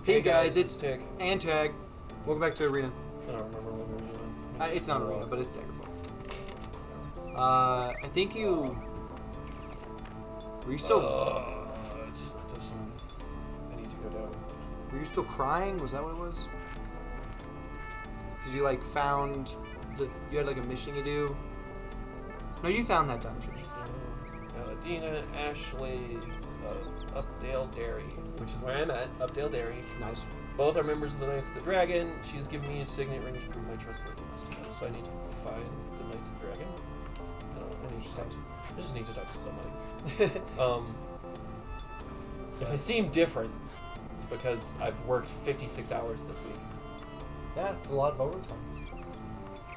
Hey guys, it's Tick. and Tag. Welcome back to Arena. I don't remember what we were doing. It's not Arena, but it's Daggerfall. I think you... Were you still... It's this one. I need to go down. Were you still crying? Was that what it was? Because you, like, found... You had, like, a mission to do? No, you found that dungeon. Dina, Ashley, Updale Dairy, which is where I'm at, Updale Dairy. Nice. Both are members of the Knights of the Dragon. She's given me a signet ring to prove my trustworthiness to them, so I need to find the Knights of the Dragon. I just need to talk to somebody. If I seem different, it's because I've worked 56 hours this week. Yeah, it's a lot of overtime.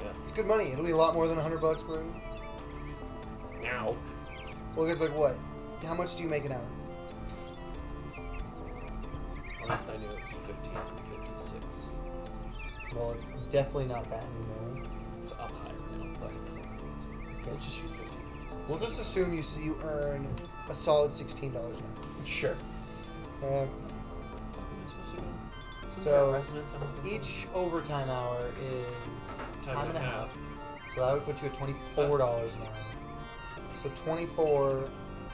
Yeah. It's good money. It'll be a lot more than $100 per hour. Now. Well, it's like what? How much do you make an hour? Last I knew it was 15 and 56. Well, it's definitely not that anymore. It's up higher now, but let's just use 15. We'll just assume you earn a solid $16 an hour. Sure. So each overtime hour is time and a half. So that would put you at $24 an hour. So 24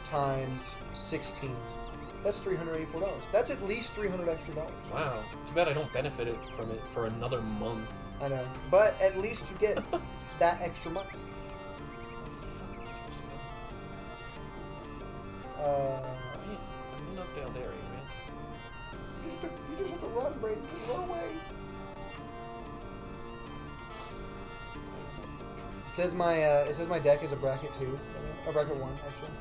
times 16. That's $384. That's at least $300 extra dollars. Wow. Too bad I don't benefit from it for another month. I know. But at least you get that extra money. I'm in Updale Dairy, man. You just have to run, Brady. Just run away. It says my deck is a bracket 2. A bracket 1, actually.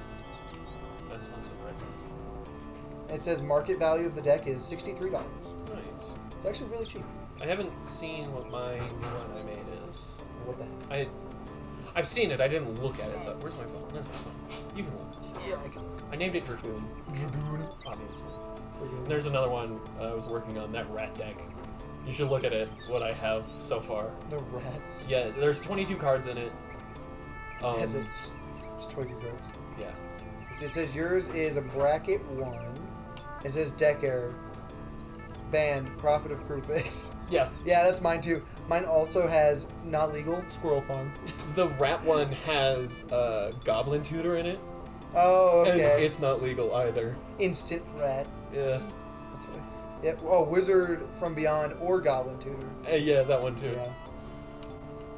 That's not so right. And it says market value of the deck is $63. Nice. It's actually really cheap. I haven't seen what my new one I made is. What the heck? I've seen it. I didn't look at it, though. Where's my phone? There's my phone. You can look. Yeah, I can. I named it Dragoon. Dragoon. Obviously. Dragoon. There's another one I was working on, that rat deck. You should look at it, what I have so far. The rats. Yeah, there's 22 cards in it. That's it. Just 22 cards. Yeah. It says yours is a bracket 1. It says deck error. Banned. Profit of crew fix. Yeah. Yeah, that's mine too. Mine also has not legal. Squirrel farm. The rat one has Goblin Tutor in it. Oh, okay. And it's not legal either. Instant rat. Yeah. That's funny. Yep. Oh, Wizard from Beyond or Goblin Tutor. Yeah, that one too. Yeah.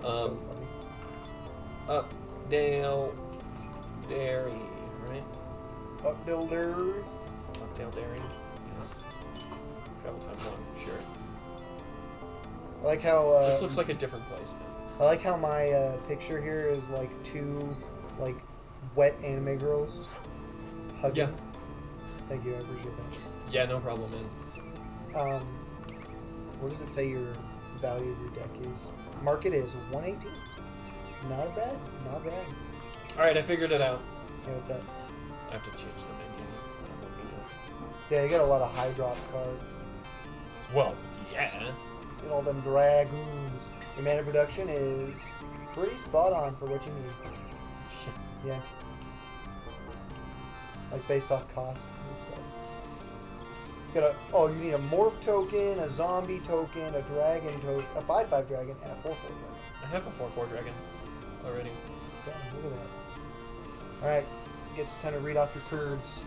That's so funny. Updale Dairy, right? Updale Dairy. Updale Dairy. Yes. Travel time 1, sure. I like how. This looks like a different place, man. I like how my picture here is like two, like, wet anime girls hugging. Yeah. Thank you, I appreciate that. Yeah, no problem, man. What does it say your value of your deck is? Market is 118. Not bad, not bad. Alright, I figured it out. Yeah, what's that? I have to change the menu. Yeah, you got a lot of high drop cards. Well, yeah. Get all them dragoons. Your mana production is pretty spot on for what you need. Yeah. Like based off costs and stuff. You need a morph token, a zombie token, a dragon token, a 5/5 dragon, and a 4/4 dragon. I have a 4/4 dragon already. Damn, look at that. Alright, guess it's time to read off your cards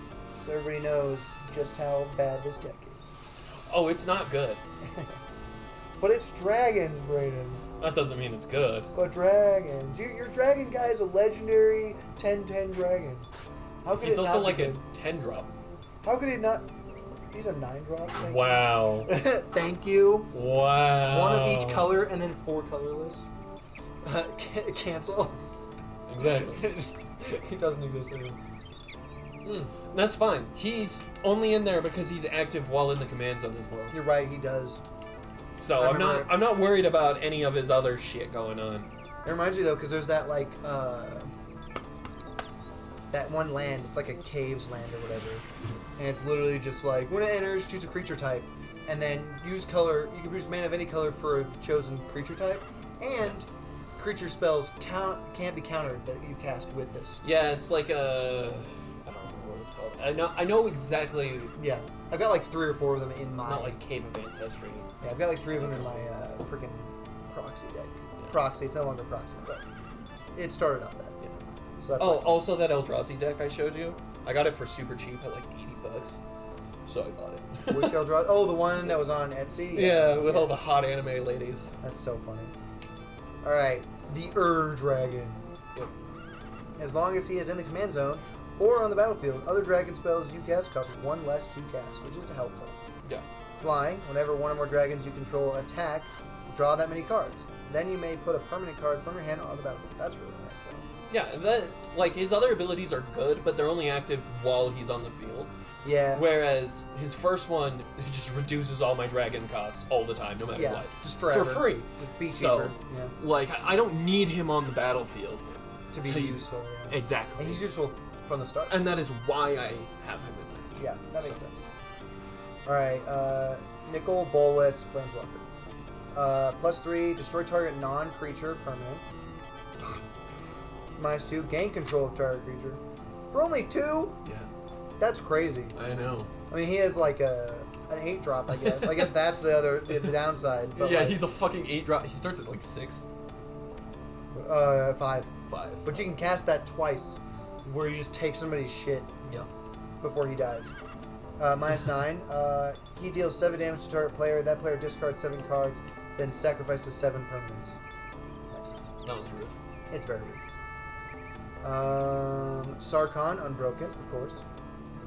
so everybody knows just how bad this deck is. Oh, it's not good. But it's dragons, Brayden. That doesn't mean it's good. But dragons. Your dragon guy is a legendary 10/10 dragon. How could He's it also not like be a good? 10-drop. How could it not? He's a 9-drop. Wow. Thank you. Wow. One of each color and then 4 colorless. Cancel. Exactly. He doesn't exist anymore. That's fine. He's only in there because he's active while in the command zone as well. You're right, he does. So I'm not worried about any of his other shit going on. It reminds me though, because there's that like that one land. It's like a caves land or whatever, and it's literally just like when it enters, choose a creature type, and then use color. You can produce mana of any color for the chosen creature type, and creature spells can't be countered that you cast with this. Yeah, it's like a what it's called. I know exactly. Yeah, I've got like 3 or 4 of them in my. Not like Cave of Ancestry. Yeah, I've got like 3 of them in my freaking proxy deck. Yeah. Proxy, it's no longer proxy, but it started out that. Yeah. So that's also that Eldrazi deck I showed you. I got it for super cheap at like $80, so I bought it. Which Eldrazi? Oh, the one that was on Etsy. Yeah, with all the hot anime ladies. That's so funny. All right, the Dragon. Yep. As long as he is in the command zone or on the battlefield, other dragon spells you cast cost 1 less to cast, which is helpful. Yeah. Flying, whenever one or more dragons you control attack, draw that many cards. Then you may put a permanent card from your hand on the battlefield. That's really nice, though. Yeah, that like his other abilities are good, but they're only active while he's on the field. Yeah. Whereas his first one just reduces all my dragon costs all the time, no matter what. Just forever. For free. Just be cheaper. So, yeah. like, I don't need him on the battlefield To be useful, yeah. Exactly. And he's useful from the start. And that is why I have him in there. Yeah, that makes sense. Alright, Nicol Bolas Planeswalker. +3, destroy target non-creature permanent. -2, gain control of target creature. For only 2? Yeah. That's crazy. I know. I mean, he has like an 8-drop, I guess. I guess that's the downside. But yeah, like, he's a fucking 8-drop. He starts at like 6. 5. 5. But you can cast that twice, where you just take somebody's shit. Yeah. Before he dies. -9. He deals 7 damage to target player. That player discards 7 cards, then sacrifices 7 permanents. Nice. That was rude. It's very rude. Sarkhan, Unbroken, of course.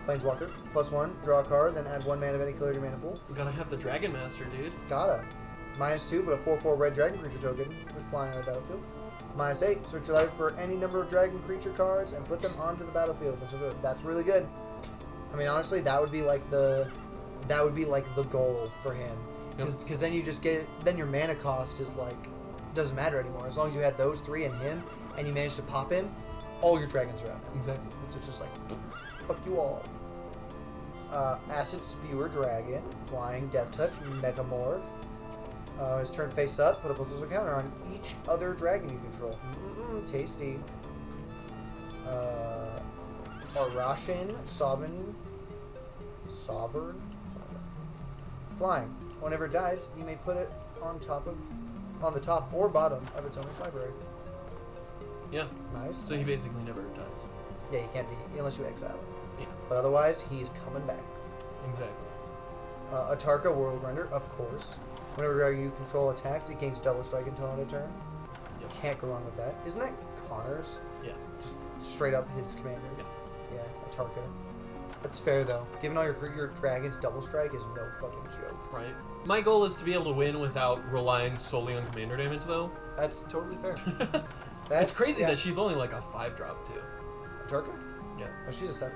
Planeswalker, +1, draw a card, then add 1 mana of any color to your mana pool. We gotta have the Dragon Master, dude. Gotta. -2, but a 4/4 red dragon creature token with flying on the battlefield. -8, search your library for any number of dragon creature cards and put them onto the battlefield. That's really good. I mean, honestly, that would be like the goal for him, because then you just then your mana cost is like doesn't matter anymore as long as you had those 3 and him, and you managed to pop him, all your dragons are out now. Exactly. So it's just like fuck you all. Acid Spewer Dragon, flying, death touch, megamorph. His turn face up, put a plus counter on each other dragon you control. Tasty. Arashin, Sovereign. Flying. Whenever it dies, you may put it on the top or bottom of its owner's library. Yeah. Nice. So he basically never dies. Yeah, he can't be unless you exile him. Yeah. But otherwise, he's coming back. Exactly. Atarka, World Render, of course. Whenever you control attacks, it gains double strike until end of turn. Yep. Can't go wrong with that. Isn't that Connor's? Yeah. Just straight up his commander. Yeah. Yeah, Atarka. That's fair though. Giving all your dragons double strike is no fucking joke. Right. My goal is to be able to win without relying solely on commander damage, though. That's totally fair. It's crazy that she's only like a 5-drop too. Atarka? Yeah. Oh, she's a 7.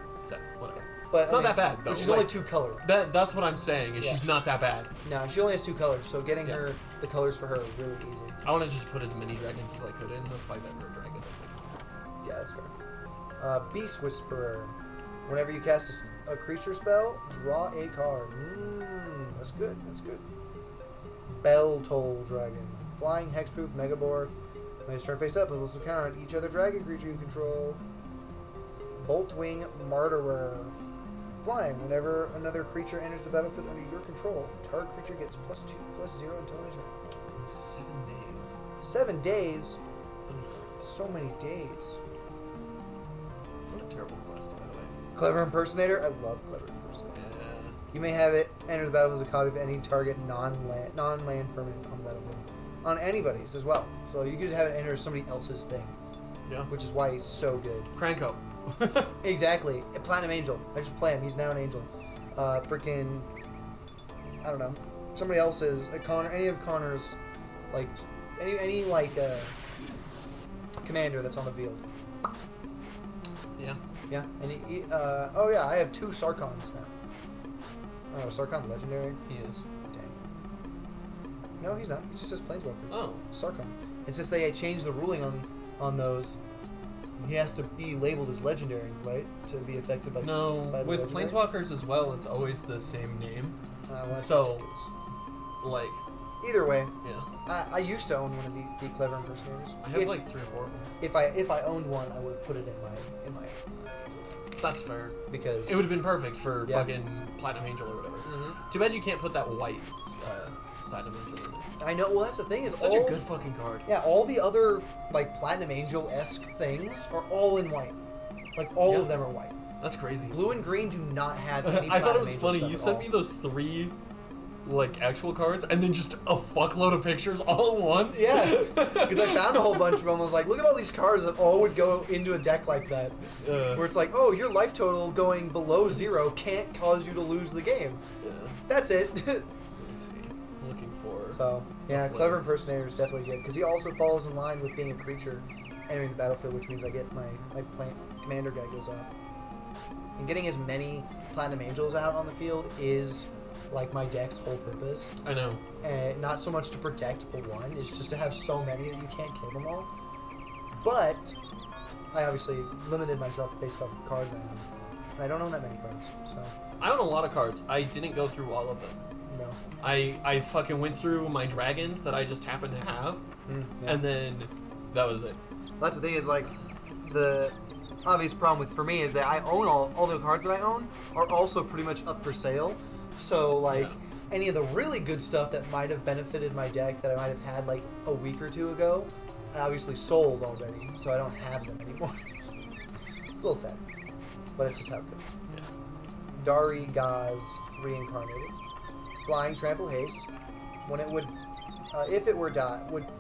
Whatever. But it's not that bad. Though. But she's like, only 2 color. That's what I'm saying. Is Yeah. she's not that bad. No, she only has 2 colors, so getting her the colors for her is really easy. I want to just put as many dragons as I could in. That's why that red dragon is making. Yeah, that's fair. Beast Whisperer. Whenever you cast a creature spell, draw a card. That's good. That's good. Bell Toll Dragon. Flying, hexproof, megamorph. When his turn face up, it will counter on each other dragon creature you control. Boltwing Martyrer. Flying, whenever another creature enters the battlefield under your control, target creature gets +2/+0 until end of turn. 7 days. 7 days? Ugh. So many days. What a terrible quest, by the way. Clever Impersonator? I love Clever Impersonator. Yeah. You may have it enter the battlefield as a copy of any target non-land permanent on the battlefield. On anybody's as well. So you can just have it enter somebody else's thing. Yeah. Which is why he's so good. Cranko. Exactly. Platinum Angel. I just play him. He's now an angel. Freaking... I don't know. Somebody else's... any of Connor's... Like... Any commander that's on the field. Yeah. Yeah. And oh yeah, I have 2 Sarkons now. Oh, Sarkon legendary? He is. Dang. No, he's not. He just says Planeswalker. Oh. Sarkon. And since they changed the ruling on those, he has to be labeled as legendary, right? To be affected by No, by the with legendary? Planeswalkers as well, it's always the same name. Well, that's So- ridiculous. Like, Either way, yeah. I used to own one of the Clever Impersonators. I have like 3 or 4 of them. If I owned one, I would have put it in my That's fair. Because it would have been perfect for fucking Platinum Angel or whatever. Mm-hmm. Too bad you can't put that white Platinum Angel in it. I know. Well, that's the thing. Is It's such a good fucking card. Yeah, all the other like Platinum Angel-esque things are all in white. Like all of them are white. That's crazy. Blue and green do not have any. I thought it was Angel funny. stuff You at sent all. me those 3 like actual cards and then just a fuckload of pictures all at once. Yeah, because I found a whole bunch of them. I was like, look at all these cards that all would go into a deck like that. Where it's like, oh, your life total going below 0 can't cause you to lose the game. That's it. Let me see. I'm looking for. So, yeah, Clever Impersonator is definitely good, because he also falls in line with being a creature entering the battlefield, which means I get my commander guy goes off. And getting as many Platinum Angels out on the field is like my deck's whole purpose. I know. And not so much to protect the one, it's just to have so many that you can't kill them all. But I obviously limited myself based off the cards I own. And I don't own that many cards, so. I own a lot of cards. I didn't go through all of them. No. I fucking went through my dragons that I just happened to have, and then that was it. That's the thing is, like, the obvious problem for me is that I own all the cards that I own are also pretty much up for sale. So, like, any of the really good stuff that might have benefited my deck that I might have had, like, a week or 2 ago, I obviously sold already, so I don't have them anymore. It's a little sad, but it's just how it goes. Yeah. Dari Gaz Reincarnated. Flying Trample Haste. When it would, if it were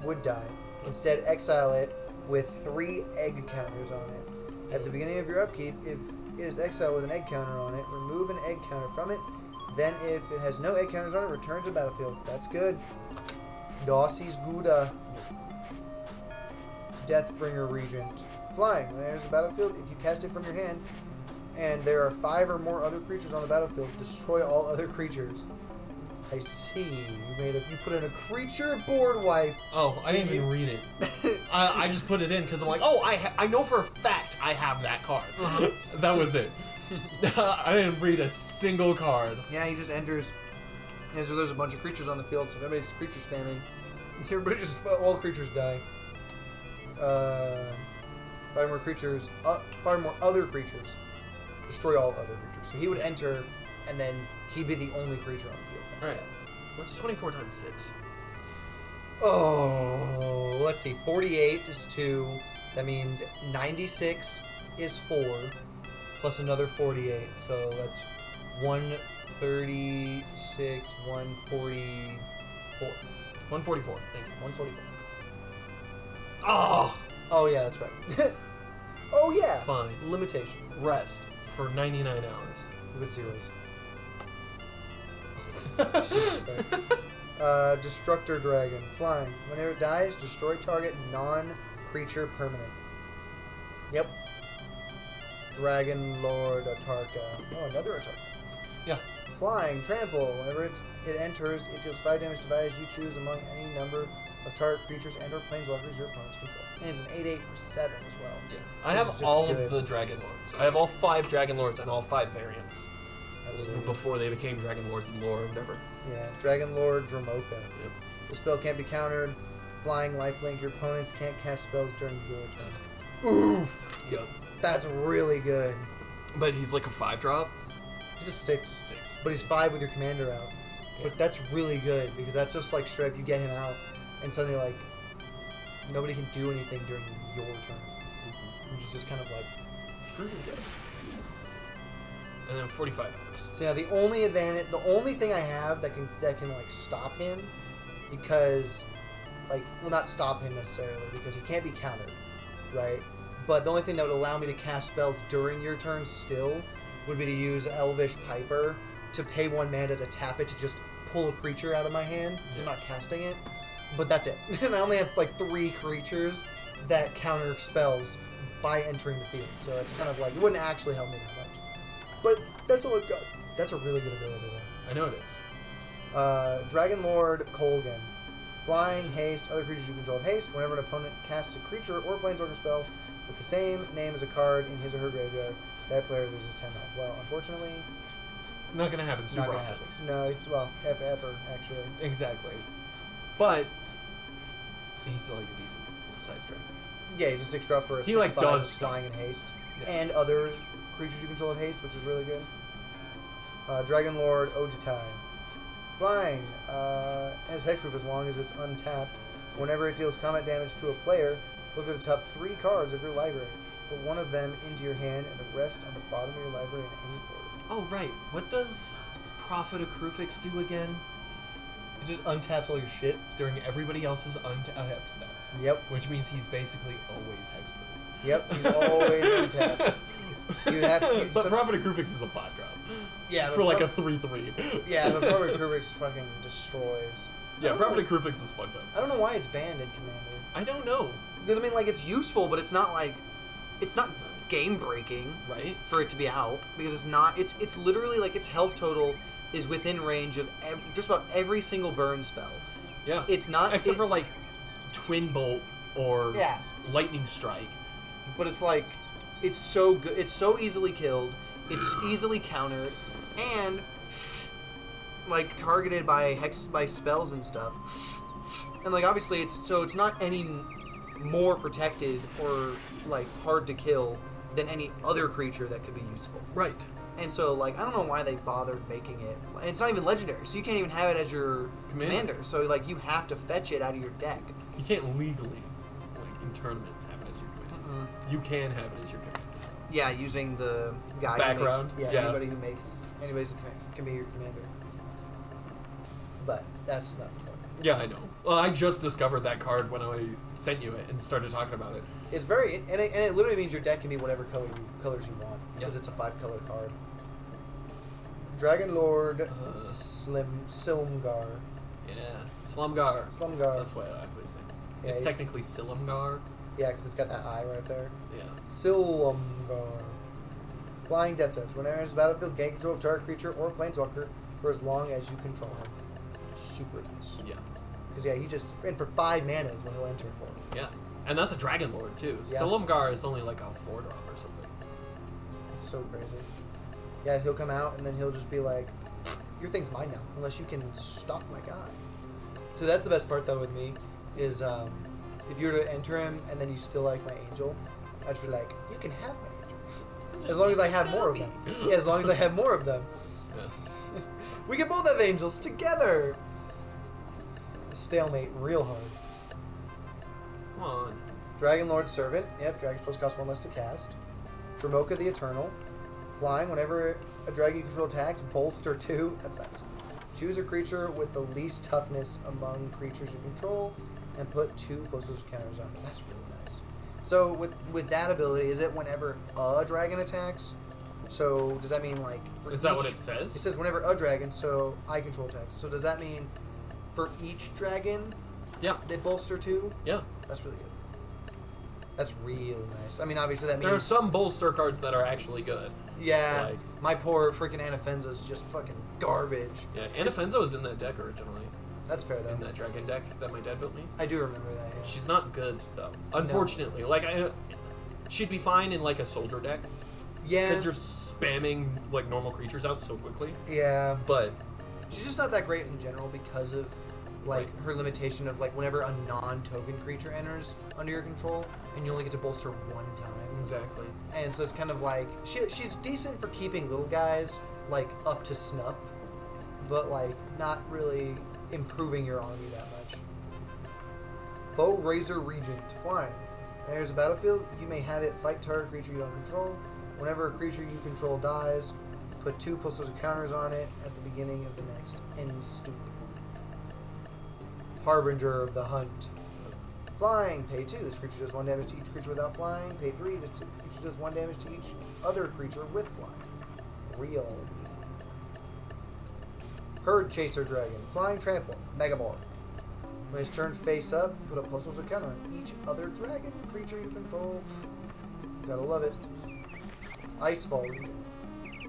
would die, instead exile it with 3 egg counters on it. At the beginning of your upkeep, if it is exiled with an egg counter on it, remove an egg counter from it. Then, if it has no egg counters on it, return to the battlefield. That's good. Dossie's Gouda. Deathbringer Regent. Flying. When it enters the battlefield, if you cast it from your hand, and there are 5 or more other creatures on the battlefield, destroy all other creatures. I see. You put in a creature board wipe. Oh, I didn't even read it. I just put it in because I'm like, oh, I know for a fact I have that card. That was it. I didn't read a single card. Yeah, he just enters. And so there's a bunch of creatures on the field, so if everybody's creature spamming, everybody just all creatures die. 5 more creatures. 5 more other creatures. Destroy all other creatures. So he would enter, and then he'd be the only creature on the field. Alright. What's 24 times 6? Oh, let's see. 48 is 2. That means 96 is 4. Plus another 48. So that's 136, 144. 144. Thank you. 144. Oh! Oh, yeah, that's right. Oh, yeah. Fine. Limitation. Rest for 99 hours. With zeros. Jesus Christ. Destructor Dragon. Flying. Whenever it dies, destroy target non-creature permanent. Yep. Dragon Lord Atarka. Oh, another Atarka. Yeah. Flying. Trample. Whenever it enters, it deals 5 damage to values you choose among any number of target creatures and or planeswalkers your opponents control. And it's an 8/8 for 7 as well. Yeah. I have all of the Dragon Lords. I have all 5 Dragon Lords and all 5 variants. Before they became Dragon Lords in lore or whatever. Yeah, Dragon Lord Dramoka. Yep. The spell can't be countered. Flying lifelink. Your opponents can't cast spells during your turn. Oof! Yep. That's really good. But he's like a 5-drop. He's a 6. 6. But he's 5 with your commander out. Yeah. But that's really good, because that's just like straight up, you get him out, and suddenly like, nobody can do anything during your turn. Which is just kind of like, screw you guys. And then 45 hours. So now the only advantage, the only thing I have that can like stop him, because, like, well, not stop him necessarily, because he can't be countered, right? But the only thing that would allow me to cast spells during your turn still would be to use Elvish Piper to pay 1 mana to tap it to just pull a creature out of my hand, because I'm not casting it. But that's it. And I only have like 3 creatures that counter spells by entering the field. So it's kind of like, it wouldn't actually help me that much. But that's all I've got. That's a really good ability though. I know it is. Dragon Lord Colgan. Flying, haste, other creatures you control have haste. Whenever an opponent casts a creature or planeswalker spell with the same name as a card in his or her graveyard, that player loses 10 life. Well, unfortunately, Not gonna happen super not gonna often. happen. No, well, ever actually. Exactly. But he's like a decent sized dragon. Yeah, he's a 6-drop for a He, 6/5 like, does with flying and haste, Yeah. and other creatures you control have haste, which is really good. Dragon Lord Ojitai. Flying. Has hexproof as long as it's untapped. Whenever it deals combat damage to a player, look at the top 3 cards of your library. Put one of them into your hand and the rest on the bottom of your library in any order. Oh, right. What does Prophet of Krufix do again? It just untaps all your shit. During everybody else's untapped steps. Yep. Which means he's basically always hexproof. Yep, he's always untapped. But Prophet of Krufix is a 5-drop. Yeah, for like a 3/3. Yeah, the Prophet of Krufix fucking destroys. Yeah, Prophet of Krufix is fucked up. I don't know why it's banned in Commander. I don't know. Because I mean, like, it's useful, but it's not game breaking, right? For it to be out, because it's not. It's literally like its health total is within range of just about every single burn spell. Yeah. It's not except for like Twin Bolt or yeah. Lightning Strike. But it's like it's so good. It's so easily killed. It's easily countered, and like targeted by spells and stuff. And like obviously it's not any more protected or like hard to kill than any other creature that could be useful. Right. And so like I don't know why they bothered making it. And it's not even legendary, so you can't even have it as your commander. So like you have to fetch it out of your deck. You can't legally, like in tournaments, have it as your commander. You can have it as your commander. Yeah, using the guy background. Who makes, anybody can be your commander. But that's not the point. Yeah, I know. Well, I just discovered that card when I sent you it and started talking about it. It's very and it literally means your deck can be whatever colors you want because it's a 5-color card. Dragon Lord Silumgar. Yeah, Slumgar. Slumgar. That's what I was saying. Yeah, it's technically Silumgar. Yeah, because it's got that eye right there. Yeah. Silumgar. Flying Death Touch. When it enters the battlefield, gain control of target creature or planeswalker for as long as you control him. Super nice. Yeah. Because he just and for 5 mana is when he'll enter for. Yeah, and that's a Dragon Lord too. Yeah. Silumgar is only like a 4-drop or something. It's so crazy. Yeah, he'll come out and then he'll just be like, "Your thing's mine now, unless you can stop my guy." So that's the best part though with me, is if you were to enter him and then you still like my angel, I'd be like, "You can have my angel, as long as I have more of them." Yeah, as long as I have more of them. Yeah. We can both have angels together. Stalemate real hard. Come on. Dragon Lord Servant. Yep, dragon's supposed to cost 1 less to cast. Dromoka the Eternal. Flying. Whenever a dragon you control attacks, bolster 2. That's nice. Choose a creature with the least toughness among creatures you control, and put 2 postal counters on it. That's really nice. So with that ability, is it whenever a dragon attacks? So does that mean like? Is that what it says? It says whenever a dragon. So I control attacks. So does that mean for each dragon? Yeah. They bolster 2? Yeah. That's really good. That's really nice. I mean, obviously that means... There are some bolster cards that are actually good. Yeah. Like, my poor freaking Anafenza is just fucking garbage. Yeah, Anafenza was in that deck originally. That's fair, though. In that dragon deck that my dad built me. I do remember that, yeah. She's not good, though. Unfortunately. No. Like, she'd be fine in, like, a soldier deck. Yeah. Because you're spamming, like, normal creatures out so quickly. Yeah. But... she's just not that great in general because of... like her limitation of like whenever a non-token creature enters under your control, and you only get to bolster 1 time. Exactly. And so it's kind of like she's decent for keeping little guys like up to snuff, but like not really improving your army that much. Foe Razor Regent. Flying. Enters the battlefield, you may have it fight target creature you don't control. Whenever a creature you control dies, put 2 postal counters on it at the beginning of the next end step. Harbinger of the Hunt. Flying, pay 2. This creature does 1 damage to each creature without flying. Pay 3. This creature does 1 damage to each other creature with flying. Real. Herd Chaser Dragon. Flying Trample. Megamorph. When it's turned face up, put a postal counter on each other dragon creature you control. Gotta love it. Icefall Regent.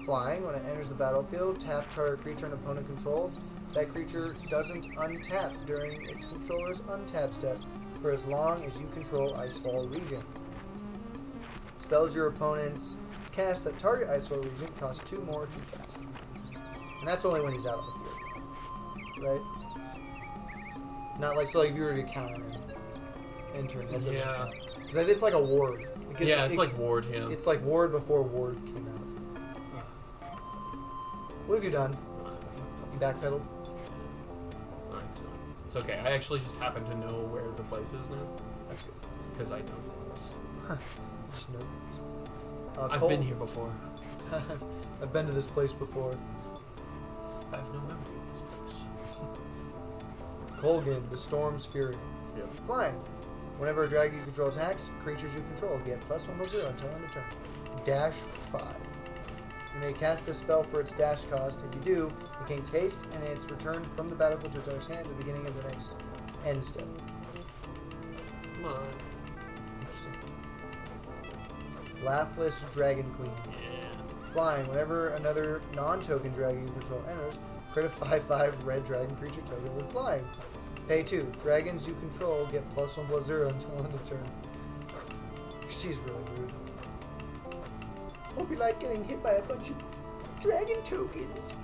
Flying, when it enters the battlefield, tap target creature an opponent controls. That creature doesn't untap during its controller's untap step for as long as you control Icefall Regent. Spells your opponents cast that target Icefall Regent cost 2 more to cast. And that's only when he's out of the field. Right? Not like, so like if you were to counter him, enter him, that doesn't count. Because it's like a ward. It's like Ward, yeah. It's like Ward before Ward came out. What have you done? You backpedaled? Alright, so it's okay. I actually just happen to know where the place is now. That's good. Because I know things. Huh. Just know things. I've been here before. I've been to this place before. I have no memory of this place. Colgan, the Storm's Fury. Yep. Flying. Whenever a dragon you control attacks, creatures you control get +1/+0 until end of turn. Dash for 5. You may cast this spell for its dash cost. If you do, it gains haste, and it's returned from the battlefield to its owner's hand at the beginning of the next end step. Come on. Interesting. Lathless Dragon Queen. Yeah. Flying. Whenever another non-token dragon you control enters, create a 5/5 red dragon creature token with flying. Pay 2. Dragons you control get +1/+0 until end of turn. She's really rude. Hope you like getting hit by a bunch of dragon tokens.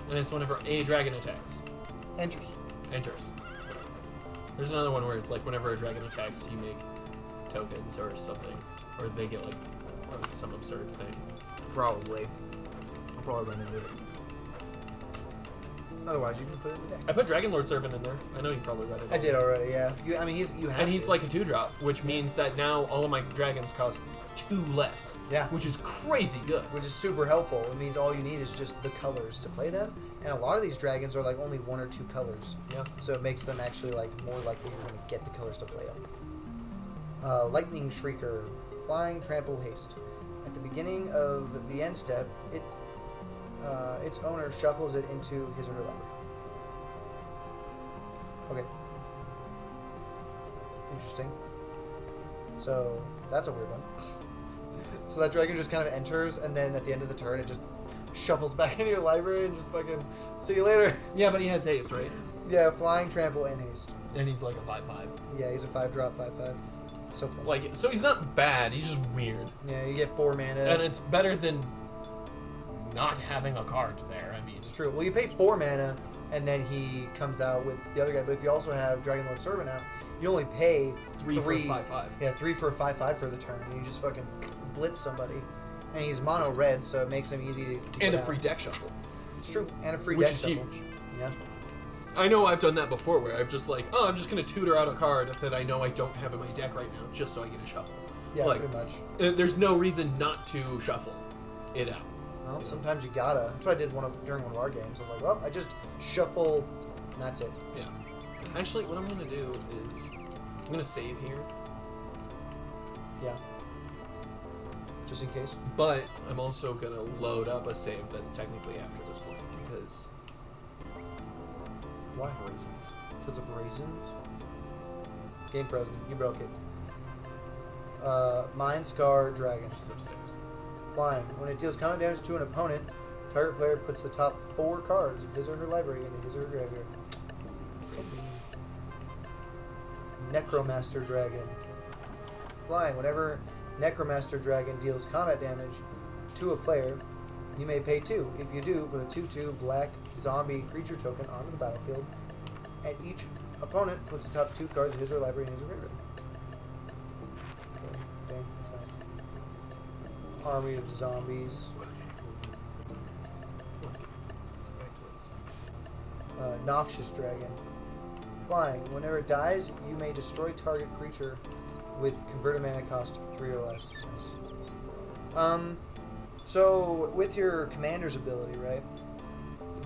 And it's whenever a dragon attacks. Enters. There's another one where it's like whenever a dragon attacks, you make tokens or something. Or they get like some absurd thing. Probably. I'll probably run into it. Otherwise, you can put it in the deck. I put Dragon Lord Servant in there. I know you probably read it. I did already, yeah. You have and he's to. like a 2-drop, which means that now all of my dragons cost 2 less. Yeah. Which is crazy good. Which is super helpful. It means all you need is just the colors to play them. And a lot of these dragons are like only 1 or 2 colors. Yeah. So it makes them actually like more likely you're going to get the colors to play them. Lightning Shrieker. Flying, Trample, Haste. At the beginning of the end step, its owner shuffles it into his or her library. Okay. Interesting. So, that's a weird one. So that dragon just kind of enters, and then at the end of the turn, it just shuffles back into your library and just fucking, see you later. Yeah, but he has haste, right? Yeah, Flying, Trample, and Haste. And he's like a 5/5. Yeah, he's a 5-drop, 5/5. So fun. Like, so he's not bad, he's just weird. Yeah, you get 4 mana. And it's better than not having a card there, I mean. It's true. Well, you pay 4 mana, and then he comes out with the other guy. But if you also have Dragon Lord Servant out, you only pay 3 for a 5/5. Yeah, 3 for a 5/5 for the turn, and you just fucking blitz somebody. And he's mono red, so it makes him easy to And get a out. free deck shuffle. It's true, and a free Which deck is shuffle. huge. Yeah. I know I've done that before, where I've just like, oh, I'm just going to tutor out a card that I know I don't have in my deck right now, just so I get a shuffle. Yeah, like, pretty much. There's no reason not to shuffle it out. Well, sometimes you gotta. That's what I did during one of our games. I was like, well, I just shuffle, and that's it. Yeah. Actually, what I'm going to do is I'm going to save here, Yeah. Just in case. but I'm also going to load up a save that's technically after this point, because Why? of reasons. Because of reasons. Game frozen. You broke it. Mind Scar Dragon. Which is upstairs. Flying. When it deals combat damage to an opponent, target player puts the top 4 cards of his or her library into his or her graveyard. Necromaster Dragon. Flying. Whenever Necromaster Dragon deals combat damage to a player, you may pay 2. If you do, put a 2/2 black zombie creature token onto the battlefield, and each opponent puts the top 2 cards of his or her library in his or her graveyard. Okay, that's nice. Army of zombies. Noxious Dragon. Flying. Whenever it dies, you may destroy target creature with converted mana cost 3 or less. Nice. So with your commander's ability, right?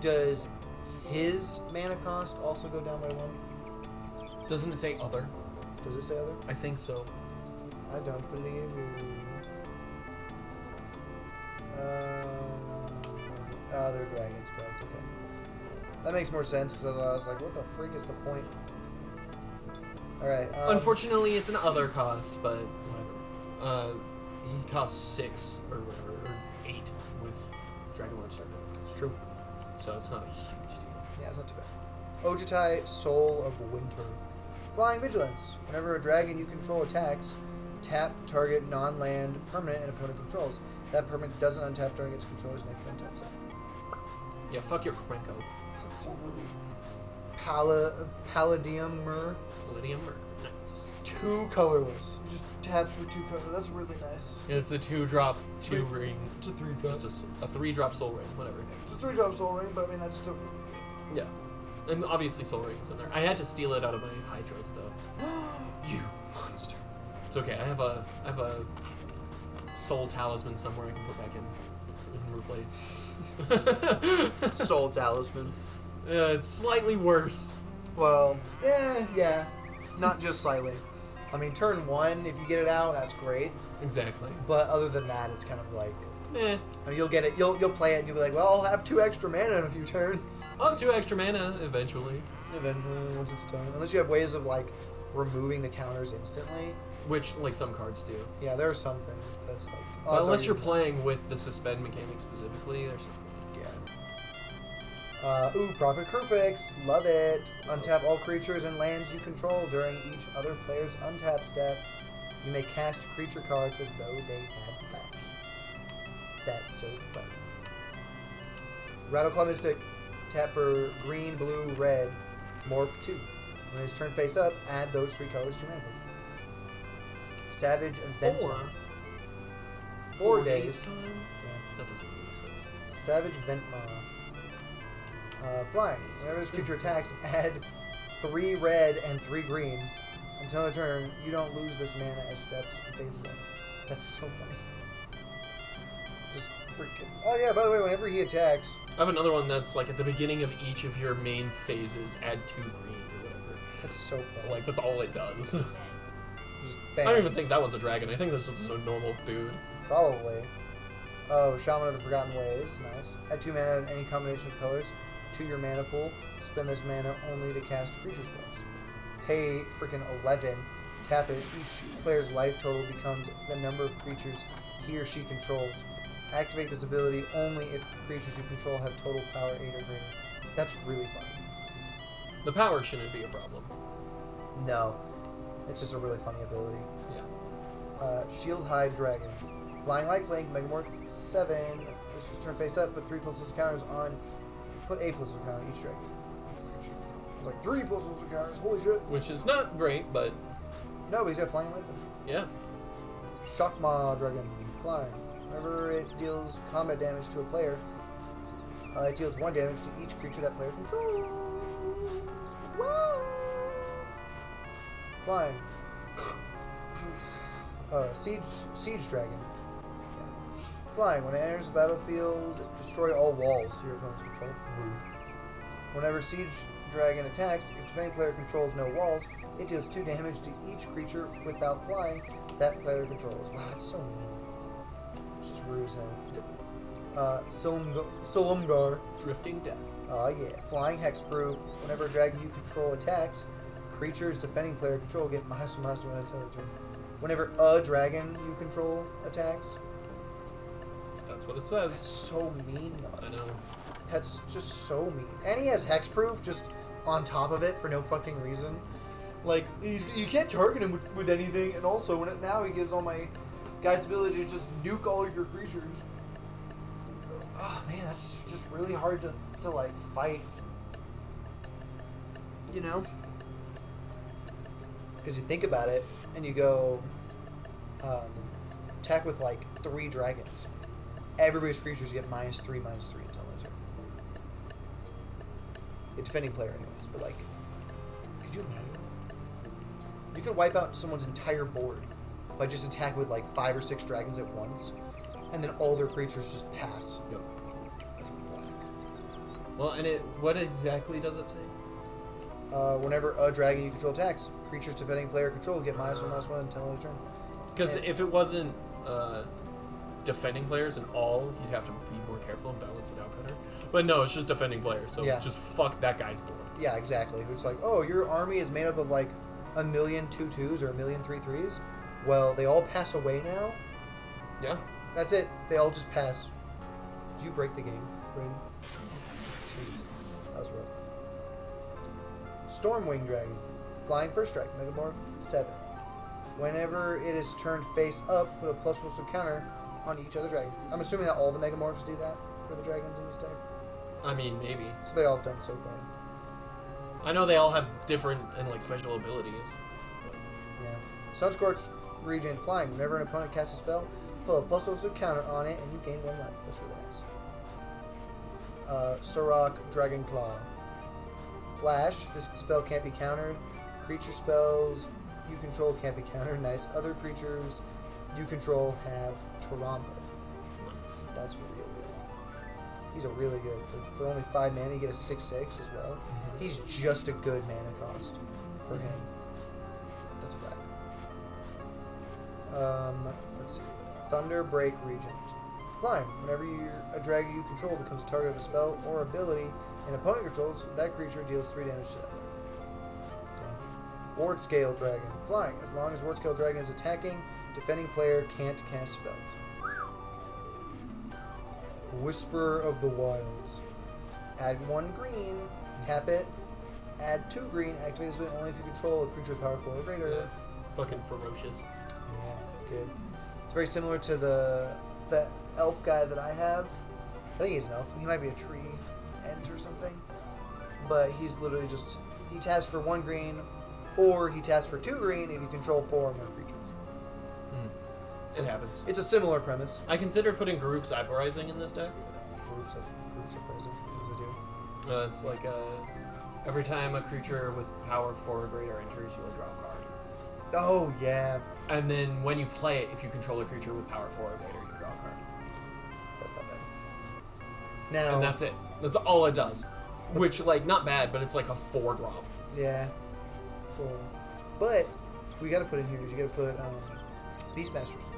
Does his mana cost also go down by 1? Doesn't it say other? Does it say other? I think so. I don't believe you. They're dragon spells, okay. That makes more sense, because I was like, what the freak is the point? Alright, Unfortunately, it's an other cost, but whatever. He costs 6 or whatever, or 8 with Dragon Lord Servant. it's true. So it's not a huge deal. Yeah, it's not too bad. Ojutai, Soul of Winter. Flying Vigilance. Whenever a dragon you control attacks, tap target non-land permanent and opponent controls. That permanent doesn't untap during its controller's next untap step. Yeah, fuck your Krenko. Palladium Myrrh. Palladium or nice. 2 colorless. You just tap for 2 colorless. That's really nice. It's a 2-drop, 2 ring. It's a 3-drop. Just a 3-drop soul ring, whatever. It's a 3-drop soul ring, but I mean that's still. Yeah. And obviously soul rings in there. I had to steal it out of my Hydras though. You monster. It's okay. I have a soul talisman somewhere I can put back in and replace. Soul talisman. It's slightly worse. Well, yeah. Not just slightly. I mean, turn 1, if you get it out, that's great. Exactly. But other than that, it's kind of like. Eh. I mean, you'll get it. You'll play it, and you'll be like, well, I'll have 2 extra mana in a few turns. I'll have 2 extra mana eventually. Eventually, once it's done. Unless you have ways of like removing the counters instantly. Which, like, some cards do. Yeah, there are some things, but it's like. But unless you're playing with the suspend mechanic specifically, there's something. Ooh, Prophet Curfix. Love it. Untap all creatures and lands you control during each other player's untap step. You may cast creature cards as though they had flash. That's so funny. Rattleclaw Mystic. Tap for green, blue, red. Morph 2. When his turn face up, add those 3 colors to your mana. Savage Event. 4 days. Time? Damn. That doesn't make any sense. Savage Ventmaw. Flying. Whenever this creature attacks, add 3 red and 3 green. Until a turn, you don't lose this mana as steps and phases in. That's so funny. Just freaking. Oh yeah, by the way, whenever he attacks. I have another one that's like at the beginning of each of your main phases, add 2 green or whatever. That's so funny. Like, that's all it does. Just I bam. don't even think that one's a dragon. I think that's just a normal dude. Probably. Oh, Shaman of the Forgotten Ways. Nice. Add 2 mana in any combination of colors to your mana pool. Spend this mana only to cast creature spells. Pay freaking 11. Tap it. Each player's life total becomes the number of creatures he or she controls. Activate this ability only if creatures you control have total power 8 or greater. That's really fun. The power shouldn't be a problem. No. It's just a really funny ability. Yeah. Shield Hide Dragon. Flying Lifelink, Megamorph 7. This is turn face up. Put 3 +1 counters on. Put a +1 counter on each dragon. It's like 3 +1 counters. Holy shit. Which is not great, but No, but he's got Flying Lifelink. yeah. Shockmaw Dragon. Flying. Whenever it deals combat damage to a player, it deals 1 damage to each creature that player controls. Woo! Flying. Siege Dragon. Yeah. Flying. When it enters the battlefield, destroy all walls to your opponent's control. Whenever Siege Dragon attacks, if defending player controls no walls, it deals 2 damage to each creature without flying that player controls. Wow, that's so mean. It's just rude as hell. Silumgar. Drifting Death. Yeah. Flying Hexproof. Whenever a dragon you control attacks, creatures defending player control get -1/-1 until their turn. Whenever a dragon you control attacks. That's what it says. That's so mean, though. I know. That's just so mean. And he has Hexproof just on top of it for no fucking reason. Like, you can't target him with anything, and also now he gives all my guys ability to just nuke all your creatures. Oh man, that's just really hard to like fight. You know? Because you think about it, and you go attack with like 3 dragons. Everybody's creatures get -3/-3 until their turn. A defending player anyways, but like, could you imagine? You could wipe out someone's entire board by just attacking with like 5 or 6 dragons at once, and then all their creatures just pass. Yep. That's whack. Well, and what exactly does it say? Whenever a dragon you control attacks, creatures defending player control get -1/-1 until their turn. Because if it wasn't defending players and all, you'd have to be more careful and balance it out better. But no, it's just defending players, so Yeah. just fuck that guy's board. Yeah, exactly. It's like, oh, your army is made up of like 1,000,000 2/2s or 1,000,000 3/3s. Well, they all pass away now. Yeah. That's it. They all just pass. Did you break the game, Brayden? Jeez, that was rough. Stormwing Dragon. Flying first strike. Megamorph 7. Whenever it is turned face up, put a +1 counter on each other dragon. I'm assuming that all the Megamorphs do that for the dragons in this deck. I mean, maybe. So they all have done so far. I know they all have different and like special abilities. Yeah. Yeah. Sunscorch Regent Flying. Whenever an opponent casts a spell, put a +1 counter on it, and you gain 1 life. That's really nice. Sorok Dragon Claw. Flash. This spell can't be countered. Creature spells you control can't be countered. Nice. Other creatures you control have Trample. That's really good. He's a really good. For only 5 mana, you get a 6/6 as well. Mm-hmm. He's just a good mana cost for him. That's whack. Let's see. Thunder Break Regent. Flying. Whenever a dragon you control becomes a target of a spell or ability an opponent controls, that creature deals 3 damage to that player. Ward Scale Dragon. Flying. As long as Ward Scale Dragon is attacking, defending player can't cast spells. Whisper of the Wilds. Add 1 green, tap it, add 2 green, activate this ability only if you control a creature with power 4 or greater. Yeah. Fucking ferocious. Yeah, it's good. It's very similar to the elf guy that I have. I think he's an elf. He might be a tree ent or something. But he's literally just, he taps for 1 green, or he taps for 2 green if you control 4 or more creatures. It happens. It's a similar premise. I considered putting Garruk's Uprising in this deck. Garruk's Uprising. What does it do? It's like every time a creature with power 4 or greater enters, you will draw a card. Oh, yeah. And then when you play it, if you control a creature with power 4 or greater, you draw a card. That's not bad. Now, and that's it. That's all it does. Which, like, not bad, but it's like a 4-drop. Yeah. So, but we got to put in here is you got to put Beastmaster Switch.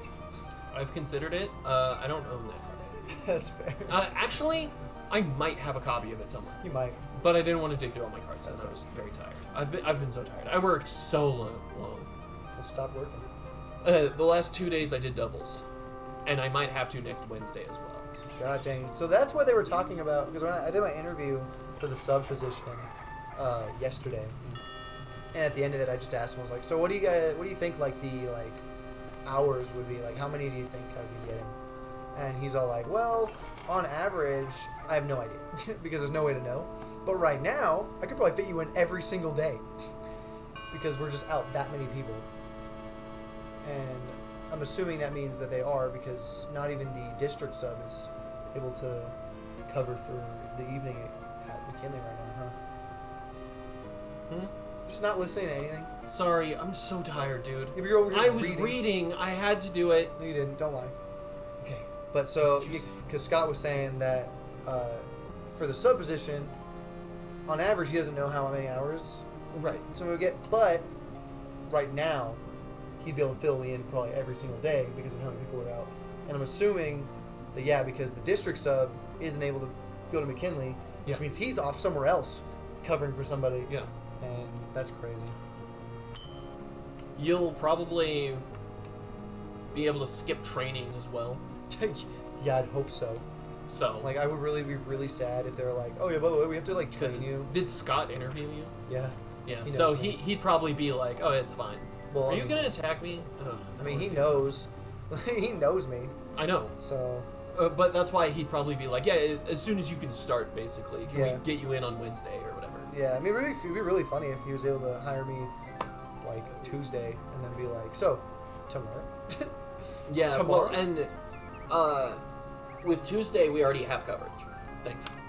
I've considered it. I don't own that card. That's fair. Actually, I might have a copy of it somewhere. You might. But I didn't want to dig through all my cards since I was very tired. I've been so tired. I worked so long. Well, stop working. The last 2 days I did doubles. And I might have to next Wednesday as well. God dang. So that's what they were talking about, because when I did my interview for the sub position yesterday, and at the end of it I just asked him, I was like, so what do you think like the hours would be? Like, how many do you think I'd be getting? And he's all like, well, on average, I have no idea, because there's no way to know. But right now, I could probably fit you in every single day, because we're just out that many people. And I'm assuming that means that they are, because not even the district sub is able to cover for the evening at McKinley right now, huh? Just not listening to anything. Sorry, I'm so tired, dude. If you're over here I was reading. I had to do it. No, you didn't. Don't lie. Okay. But so, because Scott was saying that for the sub position, on average, he doesn't know how many hours. Right. So we'll get, but right now, he'd be able to fill me in probably every single day because of how many people are out. And I'm assuming that, yeah, because the district sub isn't able to go to McKinley, which means he's off somewhere else covering for somebody. Yeah. And that's crazy. You'll probably be able to skip training as well. Yeah, I'd hope so. So, Like, I would really be really sad if they're like, oh yeah, by the way, we have to like train you. did Scott interview you? Yeah. Yeah. He So knows me. he'd probably be like, oh, it's fine. Well, Are you gonna attack me? Ugh, I mean, he knows. He knows me. I know. So. But that's why he'd probably be like, yeah, as soon as you can start, basically. Can we get you in on Wednesday or whatever? Yeah, I mean, it'd be really funny if he was able to hire me like Tuesday and then be like, so, tomorrow? Yeah, Tomorrow? well, and with Tuesday, we already have coverage.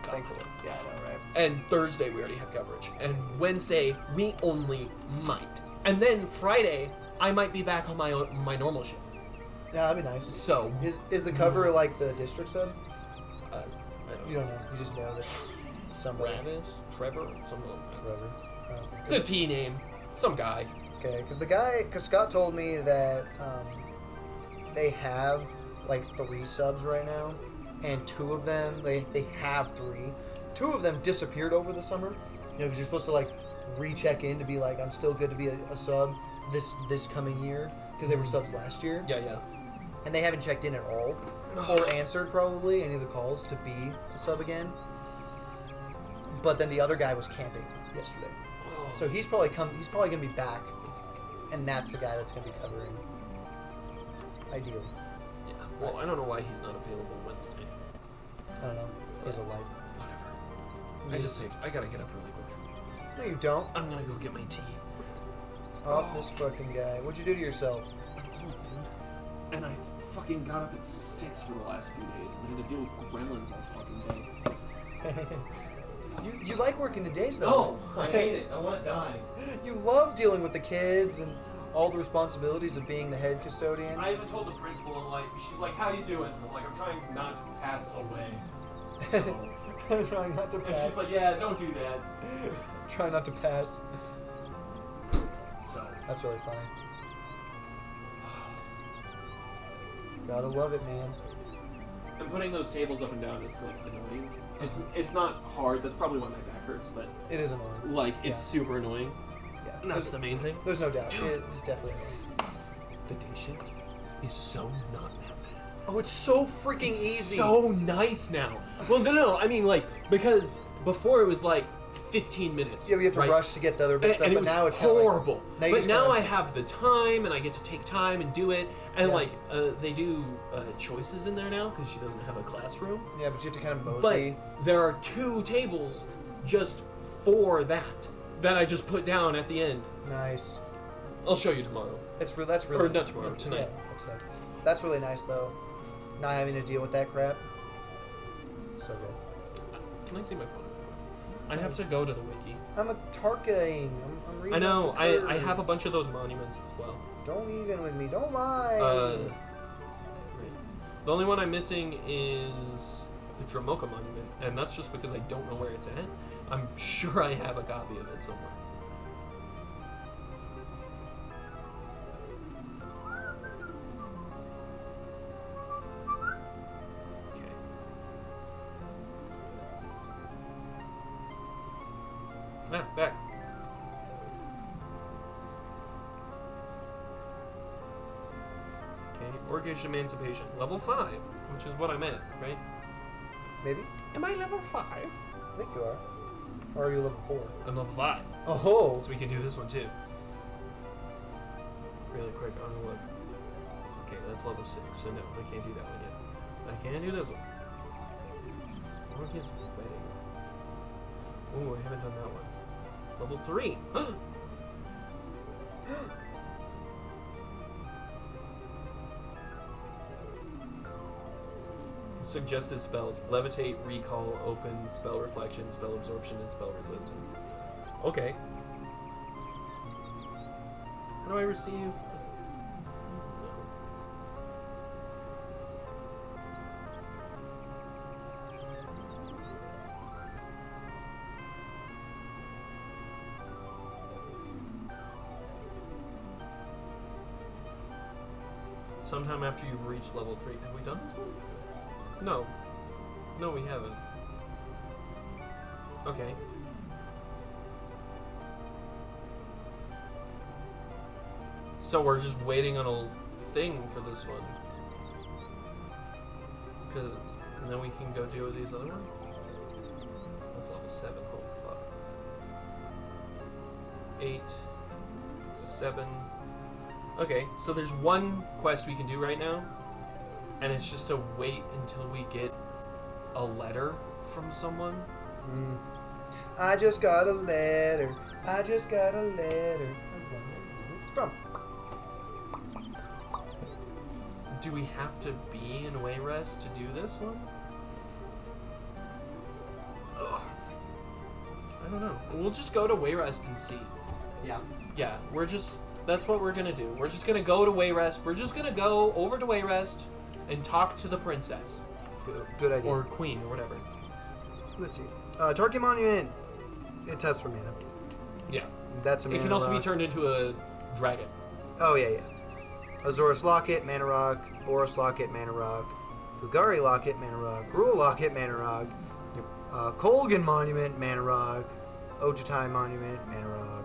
Thankfully. Yeah, I know, right? And Thursday, we already have coverage. And Wednesday, we only might. And then Friday, I might be back on my normal shift. Yeah, that'd be nice. So. Is the cover like the district sub? I don't You don't know. You just know that somebody. Travis? Trevor? Something like that. Trevor. It's a T name. Some guy. Okay, because Scott told me that they have like 3 subs right now, and 2 of them, they have 3. 2 of them disappeared over the summer, because you're supposed to like recheck in to be like, I'm still good to be a sub this coming year, because they were subs last year. Yeah. And they haven't checked in at all, or answered probably any of the calls to be a sub again. But then the other guy was camping yesterday, so he's probably gonna be back, and that's the guy that's gonna be covering. Ideally. Yeah. Well, I don't know why he's not available Wednesday. I don't know. He has a life. Whatever. I gotta get up really quick. No, you don't. I'm gonna go get my tea. Oh, this fucking guy. What'd you do to yourself? And I fucking got up at 6 for the last few days, and I had to deal with gremlins all fucking day. You like working the days though? No, I hate it. I want to die. You love dealing with the kids and all the responsibilities of being the head custodian. I even told the principal, I'm like, she's like, how you doing? I'm like, I'm trying not to pass away. So. I'm trying not to pass. And she's like, yeah, don't do that. Try not to pass. So. That's really funny. Gotta love it, man. And putting those tables up and down is like annoying. It's not hard. That's probably why my back hurts, but it is annoying. Like it's super annoying. Yeah, and that's the main thing. There's no doubt. It is definitely annoying. The day shift is so not that bad. Oh, it's so freaking easy. So nice now. Well, no. I mean, like because before it was like 15 minutes. Yeah, we have to rush to get the other bits done, but now it's horrible. Like, but now I have the time, and I get to take time and do it. And Yeah. they do choices in there now because she doesn't have a classroom. Yeah, but you have to kind of mosey. But there are 2 tables just for that I just put down at the end. Nice. I'll show you tomorrow. That's really. Or not tomorrow, tonight. Yeah, tonight. That's really nice though. Not having to deal with that crap. So good. Can I see my phone? I have to go to the wiki. I'm a Tarking. I'm reading. I know. off the curve. I have a bunch of those monuments as well. Don't even with me. Don't lie. Wait. The only one I'm missing is the Dramoka monument, and that's just because I don't know where it's at. I'm sure I have a copy of it somewhere. Okay. Back. Okay, Orcish Emancipation. Level 5, which is what I'm at, right? Maybe. Am I level 5? I think you are. Or are you level 4? I'm level 5. Oh. So we can do this one too. Really quick, I'm gonna look. Okay, that's level 6, so no, I can't do that one yet. I can do this one. Orchid's Wedding. Oh, I haven't done that one. Level 3. Suggested spells: levitate, recall, open, spell reflection, spell absorption, and spell resistance. Okay. How do I receive? Sometime after you've reached level 3. Have we done this one? No. No, we haven't. Okay. So we're just waiting on a thing for this one. And then we can go deal with these other ones? That's level 7. Oh, fuck. 8. 7. Okay, so there's one quest we can do right now. And it's just to wait until we get a letter from someone. I just got a letter. I just got a letter. I wonder who it's from. Do we have to be in Wayrest to do this one? Ugh. I don't know. We'll just go to Wayrest and see. Yeah. Yeah, that's what we're gonna do. We're just gonna go to Wayrest. We're just gonna go over to Wayrest and talk to the princess. Good idea. Or queen, or whatever. Let's see. Target Monument. It taps for mana. Yeah. That's a mana It can also rock. be turned into a dragon. Oh, yeah. Azorus Locket, Mana Rock. Boros Locket, Mana Rock. Hugari Locket, Mana Rock. Gruul Locket, Mana Rock. Yep. Kolgan Monument, Mana Rock. Ojutai Monument, Mana Rock.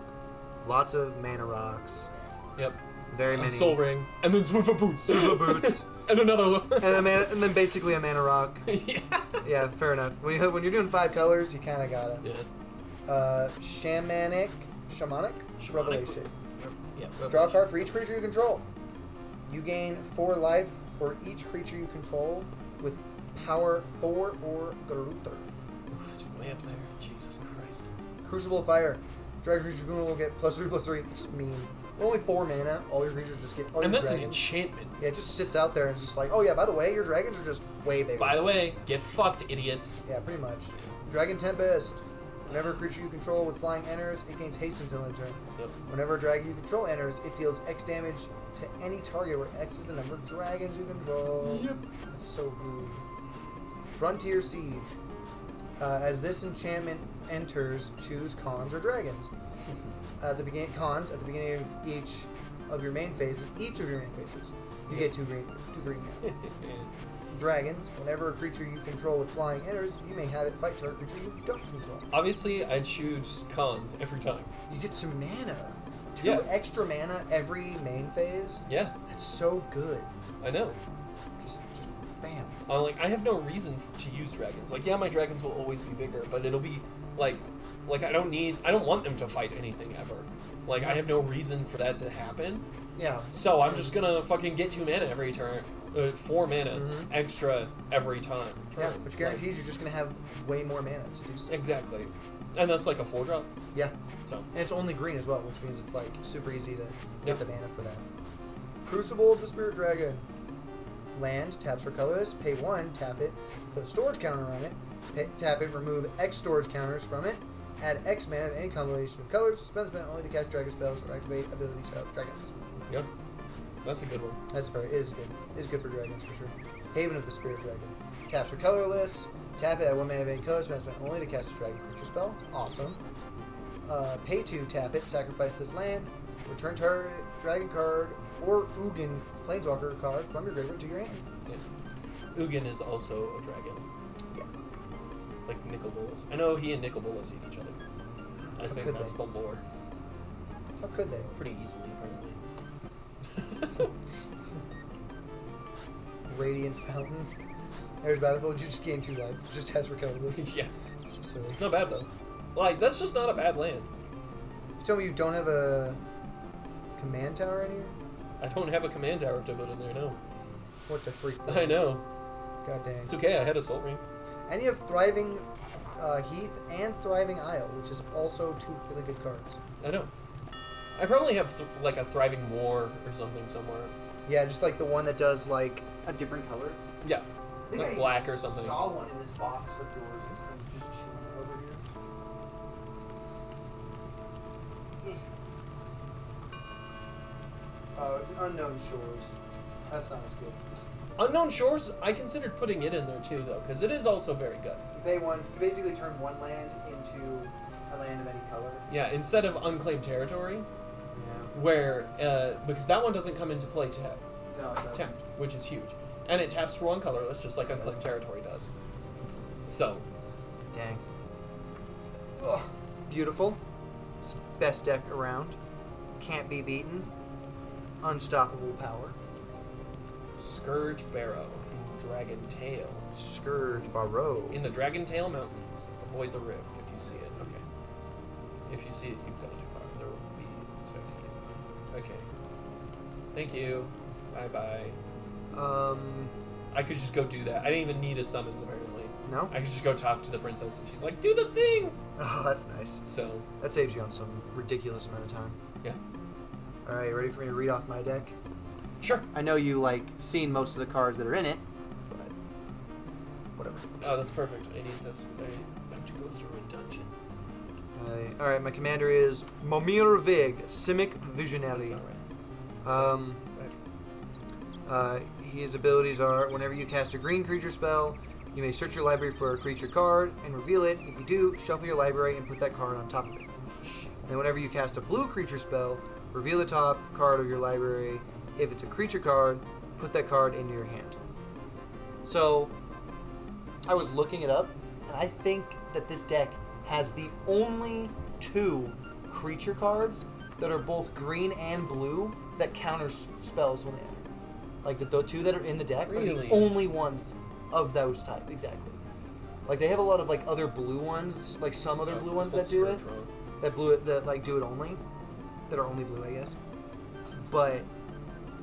Lots of Mana Rocks. Yep. Very many. Soul Ring. And then Swoopa Boots. Swoopa Boots. And another and then basically a Mana Rock. Yeah. Yeah, fair enough. When you're doing 5 colors, you kind of gotta. Yeah. Shamanic Revelation. Yeah. Draw a card for each creature you control. You gain 4 life for each creature you control with power 4 or greater. It's way up there. Jesus Christ. Crucible Fire. Dragon creatures will get +3/+3. It's just mean. We're only 4 mana. All your creatures just get. All And your that's an dragons. enchantment. Yeah, it just sits out there and it's just like, oh yeah, by the way, your dragons are just way bigger. By the way, get fucked, idiots. Yeah, pretty much. Dragon Tempest. Whenever a creature you control with flying enters, it gains haste until end turn. Yep. Whenever a dragon you control enters, it deals X damage to any target where X is the number of dragons you control. Yep. That's so good. Frontier Siege. As this enchantment enters, choose cons or dragons. At the beginning of each of your main phases, you get two green mana. Dragons. Whenever a creature you control with flying enters, you may have it fight target creature you don't control. Obviously, I choose cons every time. You get some mana. 2 Yeah. extra mana every main phase. Yeah, That's so good. I know. Just bam. I have no reason to use dragons. Like, yeah, my dragons will always be bigger, but it'll be like I don't want them to fight anything ever. Like, I have no reason for that to happen. Yeah. So I'm just gonna fucking get 2 mana every turn. 4 mana Mhm. extra every time. Yeah, which guarantees you're just going to have way more mana to do stuff. Exactly. And that's like a 4-drop. Yeah. So. And it's only green as well, which means it's like super easy to get Yep. the mana for that. Crucible of the Spirit Dragon. Land, taps for colorless, pay 1, tap it, put a storage counter on it, tap it, remove X storage counters from it, add X mana of any combination of colors, spend only to cast dragon spells or activate abilities of dragons. Yep. That's a good one. That's fair. It is good. It is good for dragons for sure. Haven of the Spirit Dragon. Taps for colorless. Tap it at 1 mana of any color. Spend only to cast a dragon creature spell. Awesome. Pay 2. Tap it. Sacrifice this land. Return target dragon card or Ugin planeswalker card from your graveyard to your hand. Yeah. Ugin is also a dragon. Yeah. Like Nicol Bolas. I know he and Nicol Bolas hate each other. I think could that's they? the lore. How could they? Pretty easily, apparently. Radiant Fountain. There's Battlefield. You just gain 2 life. Just test for colorless. Yeah. So silly. It's not bad, though. Like, that's just not a bad land. You tell me you don't have a command tower in here? I don't have a command tower to put in there, no. What the freak? I know. God dang. It's okay, I had a Soul Ring. And you have Thriving Heath and Thriving Isle, which is also 2 really good cards. I know. I probably have, like, a Thriving War or something somewhere. Yeah, just like the one that does like a different color. Yeah. Like black or something. I saw one in this box of yours. I'm just chilling over here. Oh, it's Unknown Shores. That's not as good. Unknown Shores, I considered putting it in there too, though, because it is also very good. You pay 1. You basically turn 1 land into a land of any color. Yeah, instead of Unclaimed Territory, Yeah. where, because that one doesn't come into play No, it doesn't. tapped, which is huge. And it taps for 1 colorless, just like Unclaimed Territory does. So. Dang. Ugh. Beautiful. It's best deck around. Can't be beaten. Unstoppable power. Scourge Barrow in Dragon Tail. Scourge Barrow. In the Dragon Tail Mountains, avoid the rift if you see it. Okay. If you see it, you've gone too far. There will be expecting you. Okay. Thank you. Bye-bye. I could just go do that. I didn't even need a summons, apparently. No? I could just go talk to the princess, and she's like, do the thing! Oh, that's nice. So, That saves you on some ridiculous amount of time. yeah. Alright, ready for me to read off my deck? Sure. I know you, like, seen most of the cards that are in it, but whatever. Oh, that's perfect. I need this. I have to go through a dungeon. Alright, my commander is Momir Vig, Simic Visionary. That's not right. His abilities are, whenever you cast a green creature spell, you may search your library for a creature card and reveal it. If you do, shuffle your library and put that card on top of it. And then whenever you cast a blue creature spell, reveal the top card of your library. If it's a creature card, put that card into your hand. So, I was looking it up, and I think that this deck has the only 2 creature cards that are both green and blue that counter spells when they enter. Like the 2 that are in the deck are Really? the only ones of those type, exactly. Like they have a lot of like other blue ones, like some other blue ones that do it, that like do it only, that are only blue, I guess. But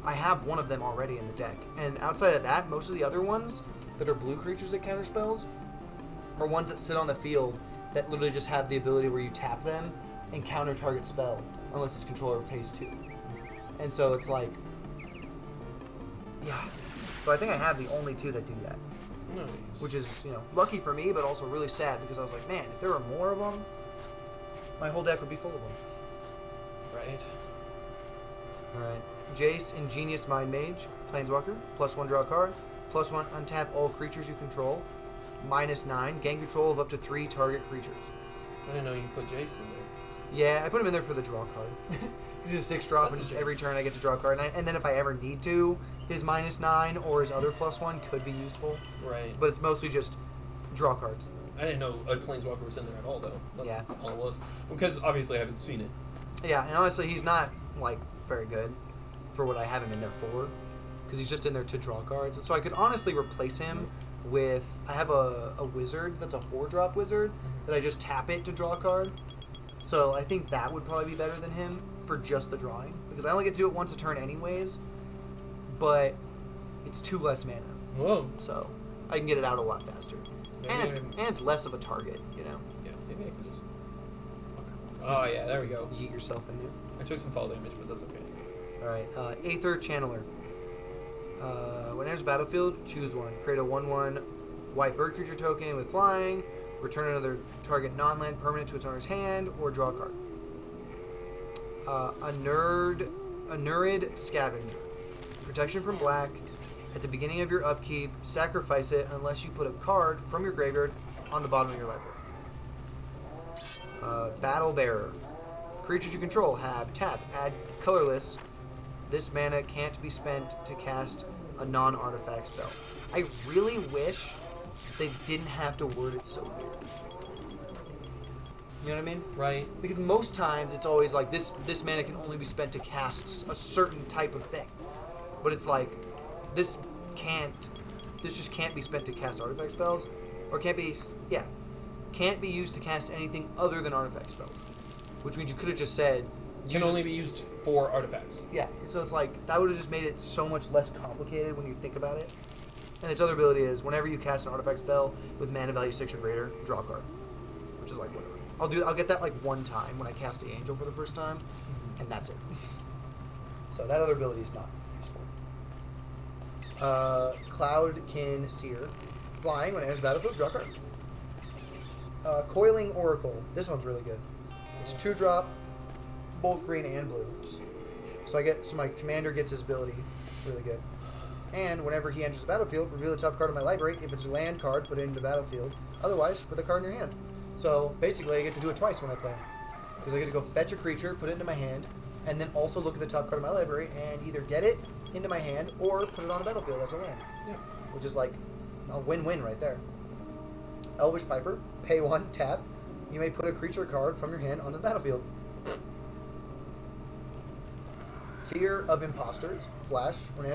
I have one of them already in the deck, and outside of that, most of the other ones that are blue creatures that counter spells are ones that sit on the field that literally just have the ability where you tap them and counter target spell unless its controller pays 2. And so it's like, yeah. So I think I have the only 2 that do that. Nice. Which is, lucky for me, but also really sad because I was like, man, if there were more of them, my whole deck would be full of them. Right. Alright. Jace, Ingenious Mind Mage, Planeswalker, +1 draw a card, +1 untap all creatures you control, -9, gain control of up to 3 target creatures. I didn't know you put Jace in there. Yeah, I put him in there for the draw card. He's a 6 drop, and just every turn I get to draw a card. And then if I ever need to, his -9 or his other +1 could be useful. Right. But it's mostly just draw cards. I didn't know a Planeswalker was in there at all, though. That's Yeah. all it was. Because obviously I haven't seen it. Yeah, and honestly, he's not, very good for what I have him in there for. Because he's just in there to draw cards. And so I could honestly replace him with... I have a wizard that's a 4-drop wizard that I just tap it to draw a card. So I think that would probably be better than him for just the drawing. Because I only get to do it once a turn anyways. But it's 2 less mana. Whoa. So I can get it out a lot faster. Maybe And it's less of a target, Yeah, maybe I could just... Okay. Oh, yeah, there we go. Yeet yourself in there. I took some fall damage, but that's okay. Alright, Aether Channeler. When it enters the battlefield, choose one. Create a 1/1 white bird creature token with flying. Return another target non-land permanent to its owner's hand, or draw a card. A Nurid Scavenger. Protection from black. At the beginning of your upkeep, sacrifice it unless you put a card from your graveyard on the bottom of your library. Battle Bearer. Creatures you control have tap, add colorless. This mana can't be spent to cast a non-artifact spell. I really wish they didn't have to word it so weird. You know what I mean? Right. Because most times it's always like this mana can only be spent to cast a certain type of thing. But it's like this just can't be spent to cast artifact spells, or can't be used to cast anything other than artifact spells. Which means you could have just said Can only be used for artifacts. Yeah, so it's like that would have just made it so much less complicated when you think about it. And its other ability is whenever you cast an artifact spell with mana value 6 or greater, draw a card. Which is like whatever. I'll get that like one time when I cast the Angel for the first time, and that's it. So that other ability is not useful. Cloudkin Seer. Flying, when it enters the battlefield, draw a card. Coiling Oracle. This one's really good. It's a 2-drop, both green and blue. So my commander gets his ability. Really good. And whenever he enters the battlefield, reveal the top card of my library. If it's a land card, put it into the battlefield. Otherwise, put the card in your hand. So basically, I get to do it twice when I play. Because I get to go fetch a creature, put it into my hand, and then also look at the top card of my library and either get it into my hand or put it on the battlefield as a land. Yeah. Which is like a win-win right there. Elvish Piper, pay 1, tap. You may put a creature card from your hand onto the battlefield. Fear of Imposters, flash. When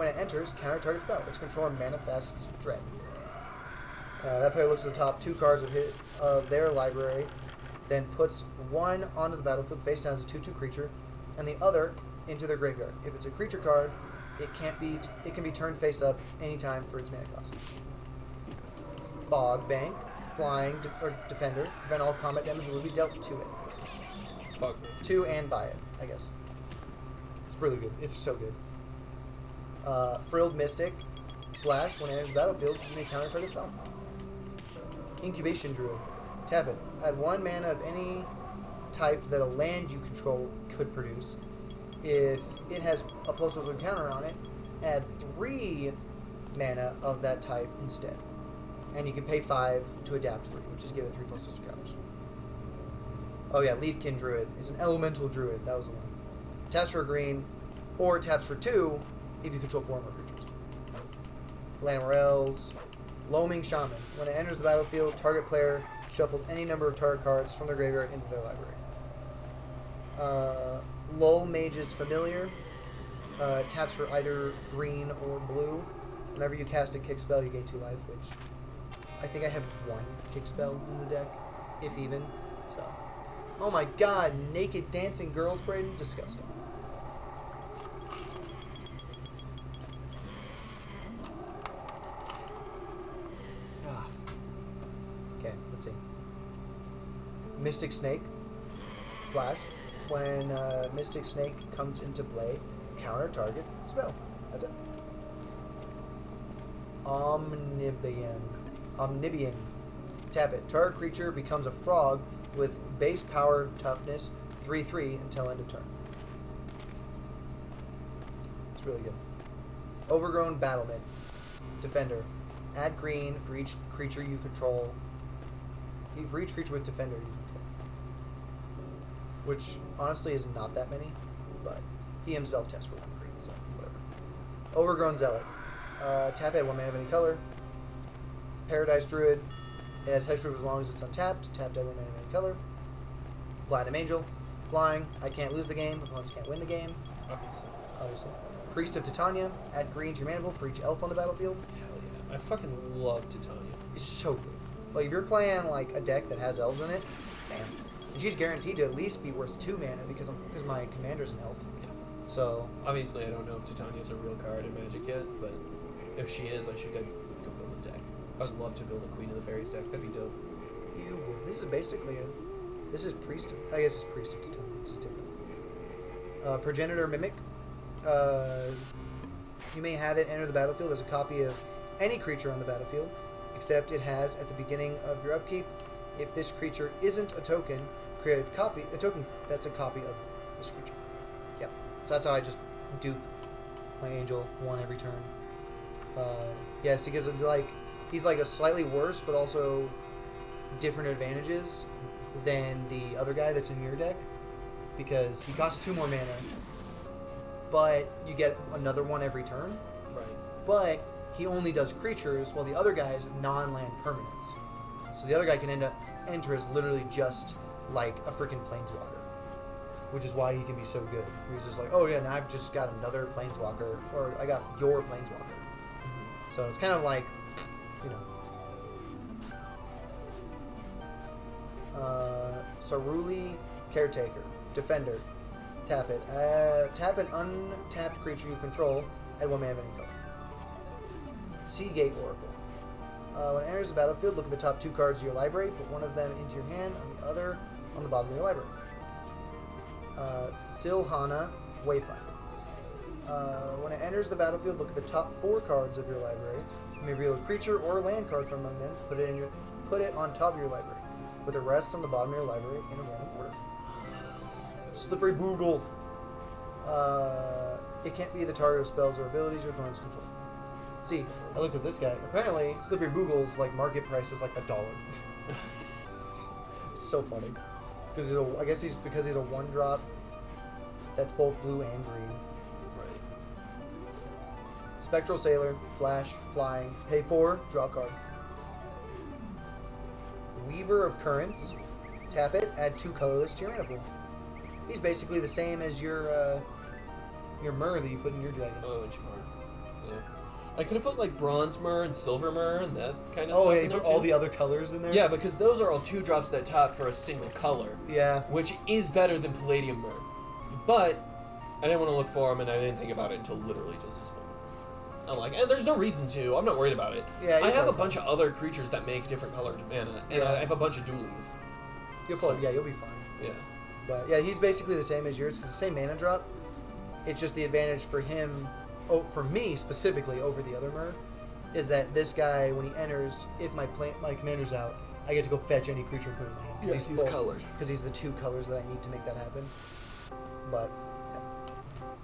it enters, counter target spell. Its controller manifests dread. That player looks at the top 2 cards of their library, then puts one onto the battlefield face down as a 2/2 creature, and the other into their graveyard. If it's a creature card, it can be turned face up anytime for its mana cost. Fog Bank, flying or defender, prevent all combat damage will be dealt to it. Fog. To and by it, I guess. It's really good. It's so good. Frilled Mystic, flash. When it enters the battlefield, you may counter target spell. Incubation Druid, tap it. Add 1 mana of any type that a land you control could produce. If it has a +1 counter on it, add 3 mana of that type instead. And you can pay 5 to adapt 3, which is give it 3 +1 counters. Oh yeah, Leafkin Druid. It's an elemental druid. That was the one. Taps for a green, or taps for 2 if you control 4 more creatures. Lamorels, Loaming Shaman. When it enters the battlefield, target player shuffles any number of target cards from their graveyard into their library. Lull Mage's Familiar. Taps for either green or blue. Whenever you cast a kick spell, you gain 2 life, which I think I have 1 kick spell in the deck, if even. So, oh my god, naked dancing girls parade, disgusting. Okay, let's see. Mystic Snake. Flash. When Mystic Snake comes into play, counter target spell. That's it. Omnibian. Tap it. Target creature becomes a frog with base power toughness 3/3 until end of turn. It's really good. Overgrown Battlement. Defender. Add green for each creature you control. For each creature with Defender you control. Which, honestly, is not that many, but he himself tests for 1 green, so whatever. Overgrown Zealot. Tap it 1 mana of any color. Paradise Druid. It has hexproof as long as it's untapped. Tap dead 1 mana of any color. Platinum Angel. Flying. I can't lose the game. Opponents can't win the game. Obviously. Priest of Titania. Add green to your mana pool for each elf on the battlefield. Hell yeah. I fucking love Titania. It's so good. Like, if you're playing, like, a deck that has elves in it, bam. And she's guaranteed to at least be worth 2 mana because my commander's an elf. Yeah. So... Obviously, I don't know if Titania's a real card in Magic yet, but if she is, I should go build a deck. I'd love to build a Queen of the Fairies deck. That'd be dope. This is basically a... This is Priest of... I guess it's Priest of Titania. It's just different. Progenitor Mimic. You may have it enter the battlefield as a copy of any creature on the battlefield, except it has, at the beginning of your upkeep, if this creature isn't a token, create a token that's a copy of this creature. Yep. So that's how I just dupe my angel 1 every turn. Yes, because it's like, he's like a slightly worse, but also different advantages than the other guy that's in your deck, because he costs 2 more mana, but you get another 1 every turn. Right. But he only does creatures, while the other guy is non-land permanents. So the other guy can enter as literally just like a freaking planeswalker, which is why he can be so good. He's just like, oh yeah, now I've just got another planeswalker, or I got your planeswalker. Mm-hmm. So it's kind of like, you know. Saruli Caretaker. Defender. Tap it. Tap an untapped creature you control at 1 mana of any color. Seagate Oracle. When it enters the battlefield, look at the top 2 cards of your library, put one of them into your hand, and the other on the bottom of your library. Silhana Wayfinder. When it enters the battlefield, look at the top 4 cards of your library. You may reveal a creature or a land card from among them. Put it on top of your library, with the rest on the bottom of your library in a random order. Slippery Boogle. It can't be the target of spells or abilities your opponents control. See, I looked at this guy. Apparently, Slippery Boogle's like market price is like $1. It's so funny. It's because because he's a 1-drop. That's both blue and green. Right. Spectral Sailor, Flash, Flying, pay 4, draw a card. Weaver of Currents, tap it, add 2 colorless to your mana pool. He's basically the same as your Myr that you put in your dragons. Oh, yeah. I could have put like Bronze Myr and Silver Myr and that kind of stuff. Oh, yeah, in there put all too. the other colors in there? Yeah, because those are all 2-drops that tap for a single color. Yeah. Which is better than Palladium Myr. But I didn't want to look for them, and I didn't think about it until literally just this moment. I'm like, there's no reason to. I'm not worried about it. Yeah, I have a bunch of other creatures that make different colored mana, and Yeah. I have a bunch of dualies. You'll be fine. Yeah. But yeah, he's basically the same as yours. It's the same mana drop. It's just the advantage for him, for me specifically, over the other Myr, is that this guy, when he enters, if my commander's out, I get to go fetch any creature and put it in my hand. Yeah, he's colored. Because he's the 2 colors that I need to make that happen. But, yeah.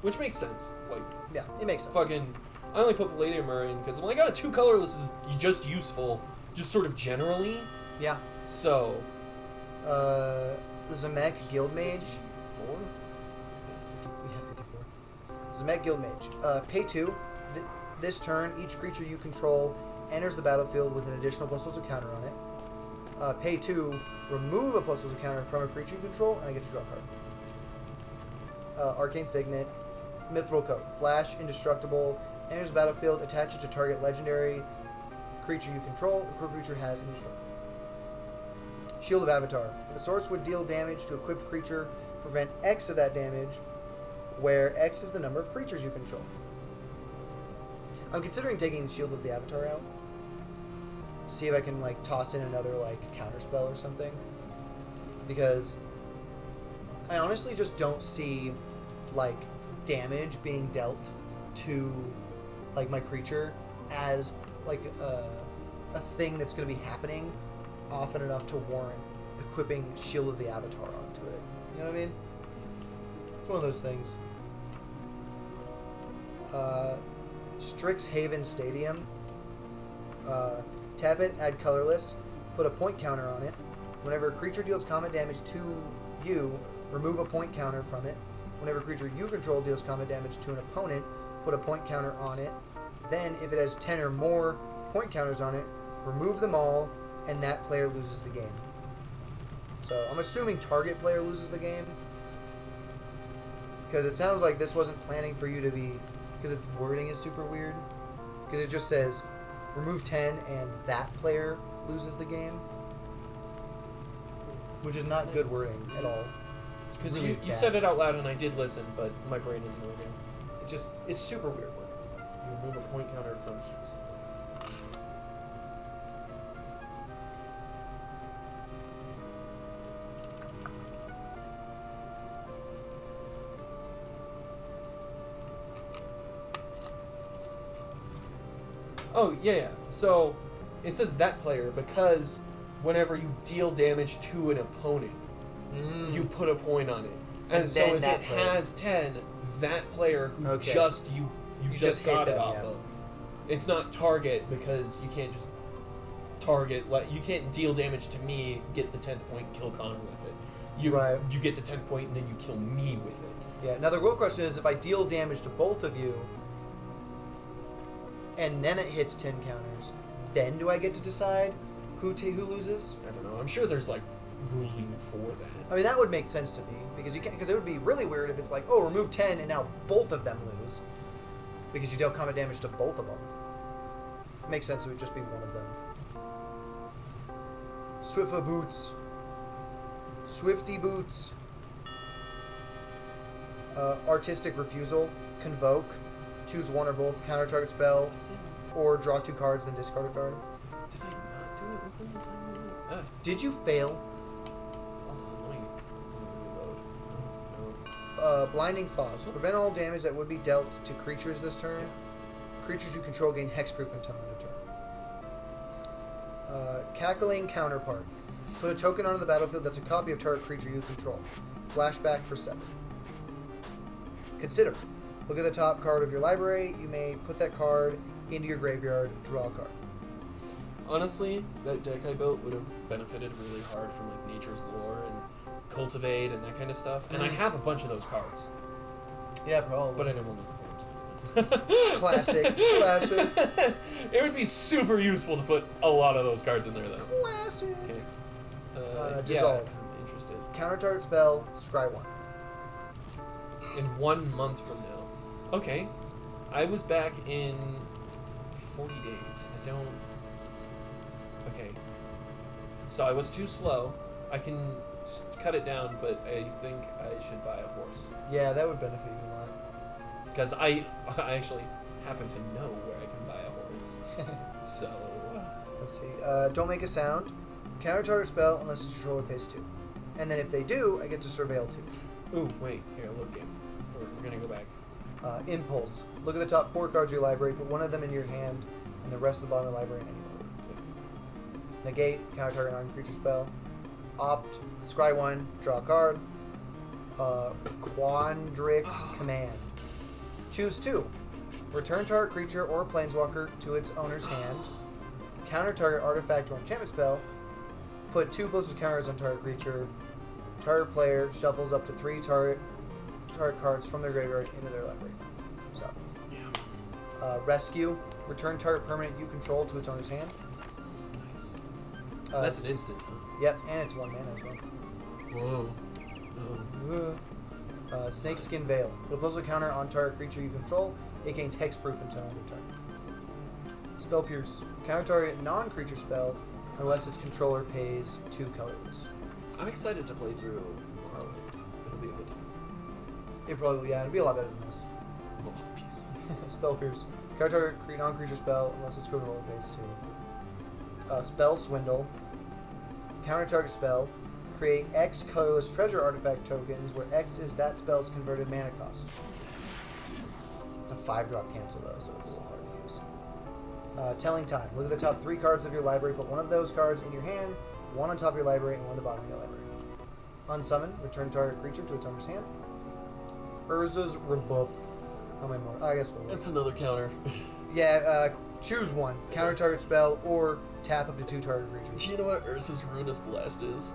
Which makes sense. Like, Yeah, it makes sense. fucking, I only put Palladium Myr in because I'm like, 2 colorless is just useful, just sort of generally. Yeah. So. Zemek Guildmage. 4? We have 54. Zemek Guildmage. Pay 2. This turn, each creature you control enters the battlefield with an additional +1 counter on it. Pay 2. Remove a +1 counter from a creature you control, and I get to draw a card. Arcane Signet. Mithril Coat. Flash, Indestructible. Enters the battlefield. Attach it to target legendary creature you control. The creature has Indestructible. Shield of Avatar. If a source would deal damage to equipped creature, prevent X of that damage, where X is the number of creatures you control. I'm considering taking Shield of the Avatar out to see if I can like toss in another like counter spell or something, because I honestly just don't see, like, damage being dealt to, like, my creature as, like, a thing that's going to be happening often enough to warrant equipping Shield of the Avatar onto it. You know what I mean? It's one of those things. Strixhaven Stadium. Tap it, add colorless, put a point counter on it. Whenever a creature deals combat damage to you, remove a point counter from it. Whenever a creature you control deals combat damage to an opponent, put a point counter on it. Then, if it has 10 or more point counters on it, remove them all, and that player loses the game. So, I'm assuming target player loses the game. Because it sounds like this wasn't planning for you to be... Because its wording is super weird. Because it just says, remove 10, and that player loses the game. Which is not good wording at all. It's Because really you bad. said it out loud and I did listen, but my brain isn't working. It's super weird wording. You remove a point counter from something. Oh, yeah. So, it says that player because whenever you deal damage to an opponent, you put a point on it. And so then if that it player. has 10, that player who Okay. you just just got hit it them, off yeah. of. It's not target because you can't just target, like you can't deal damage to me, get the 10th point, kill Connor with it. You get the 10th point and then you kill me with it. Yeah. Now the real question is, if I deal damage to both of you, and then it hits 10 counters, then do I get to decide who loses? I don't know. I'm sure there's like ruling for that. I mean, that would make sense to me because it would be really weird if it's like, oh, remove 10 and now both of them lose because you deal combat damage to both of them. Makes sense. It would just be one of them. Swiffa Boots. Swifty Boots. Artistic Refusal. Convoke. Choose one or both. Counter target spell. Or draw 2 cards, then discard a card. Did I not do it within the time limit? Did you fail? Hold on, let me reload. Blinding Fog. Prevent all damage that would be dealt to creatures this turn. Creatures you control gain hexproof until end of turn. Cackling Counterpart. Put a token onto the battlefield that's a copy of target creature you control. Flashback for 7. Consider. Look at the top card of your library. You may put that card into your graveyard. Draw a card. Honestly, that deck I built would have benefited really hard from like Nature's Lore and Cultivate and that kind of stuff. And I have a bunch of those cards, Yeah, probably. but I never make the forms. Classic. It would be super useful to put a lot of those cards in there, though. Classic. Okay. Dissolve. Yeah, I'm interested. Counter target spell. Scry 1. In 1 month from now. Okay. I was back in 40 days. I don't... Okay. So I was too slow. I can cut it down, but I think I should buy a horse. Yeah, that would benefit you a lot. Because I actually happen to know where I can buy a horse. So... Let's see. Don't make a sound. Counter target spell unless the controller pays 2. And then if they do, I get to surveil 2. Ooh, wait. Here, look game. We're gonna go back. Impulse. Look at the top 4 cards of your library. Put one of them in your hand, and the rest of the bottom of the library in any order. Negate. Counter target non-creature spell. Opt. Scry 1. Draw a card. Quandrix Command. Choose 2. Return target creature or planeswalker to its owner's hand. Counter target artifact or enchantment spell. Put 2 + counters on target creature. Target player shuffles up to 3 target cards from their graveyard into their library. So, rescue. Return target permanent you control to its owner's hand. That's an instant. Huh? Yep, and it's 1 mana as well. Whoa. Snakeskin Veil. Put a puzzle counter on target creature you control. It gains hexproof until end of turn. Spell Pierce. Counter target non-creature spell unless its controller pays 2 colorless. I'm excited to play through Morrowind. It'll be a good time. It'll be a lot better than this. Oh, peace. Spell Pierce. Counter target non-creature spell unless its controller pays 2. Spell Swindle. Counter target spell. Create X colorless treasure artifact tokens, where X is that spell's converted mana cost. It's a 5-drop cancel, though, so it's a little hard to use. Telling time. Look at the top 3 cards of your library. Put one of those cards in your hand, one on top of your library, and one on the bottom of your library. Unsummon. Return target creature to its owner's hand. Urza's Rebuff. How many more? I guess we'll It's another counter. Yeah, choose one. Counter target spell or tap up to 2 target creatures. Do you know what Urza's Ruinous Blast is?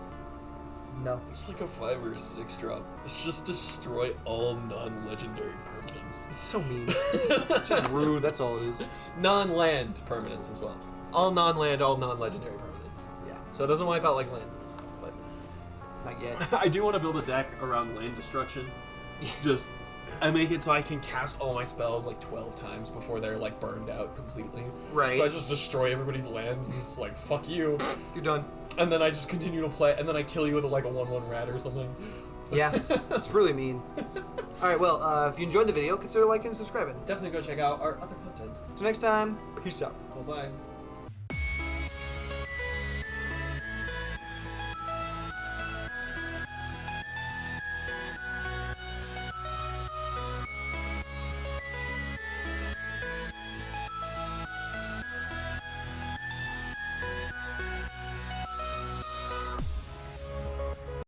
No. It's like a 5 or a 6 drop. It's just destroy all non-legendary permanents. It's so mean. It's just rude, that's all it is. Non-land permanents as well. All non-land, all non-legendary permanents. Yeah. So it doesn't wipe out like lands and stuff, but Not yet. I do want to build a deck around land destruction. Just I make it so I can cast all my spells like 12 times before they're like burned out completely. Right. So I just destroy everybody's lands and it's like fuck you. You're done. And then I just continue to play and then I kill you with like a 1/1 rat or something. Yeah, that's really mean. Alright, well, if you enjoyed the video, consider liking and subscribing. Definitely go check out our other content. Till next time, peace out. Bye bye.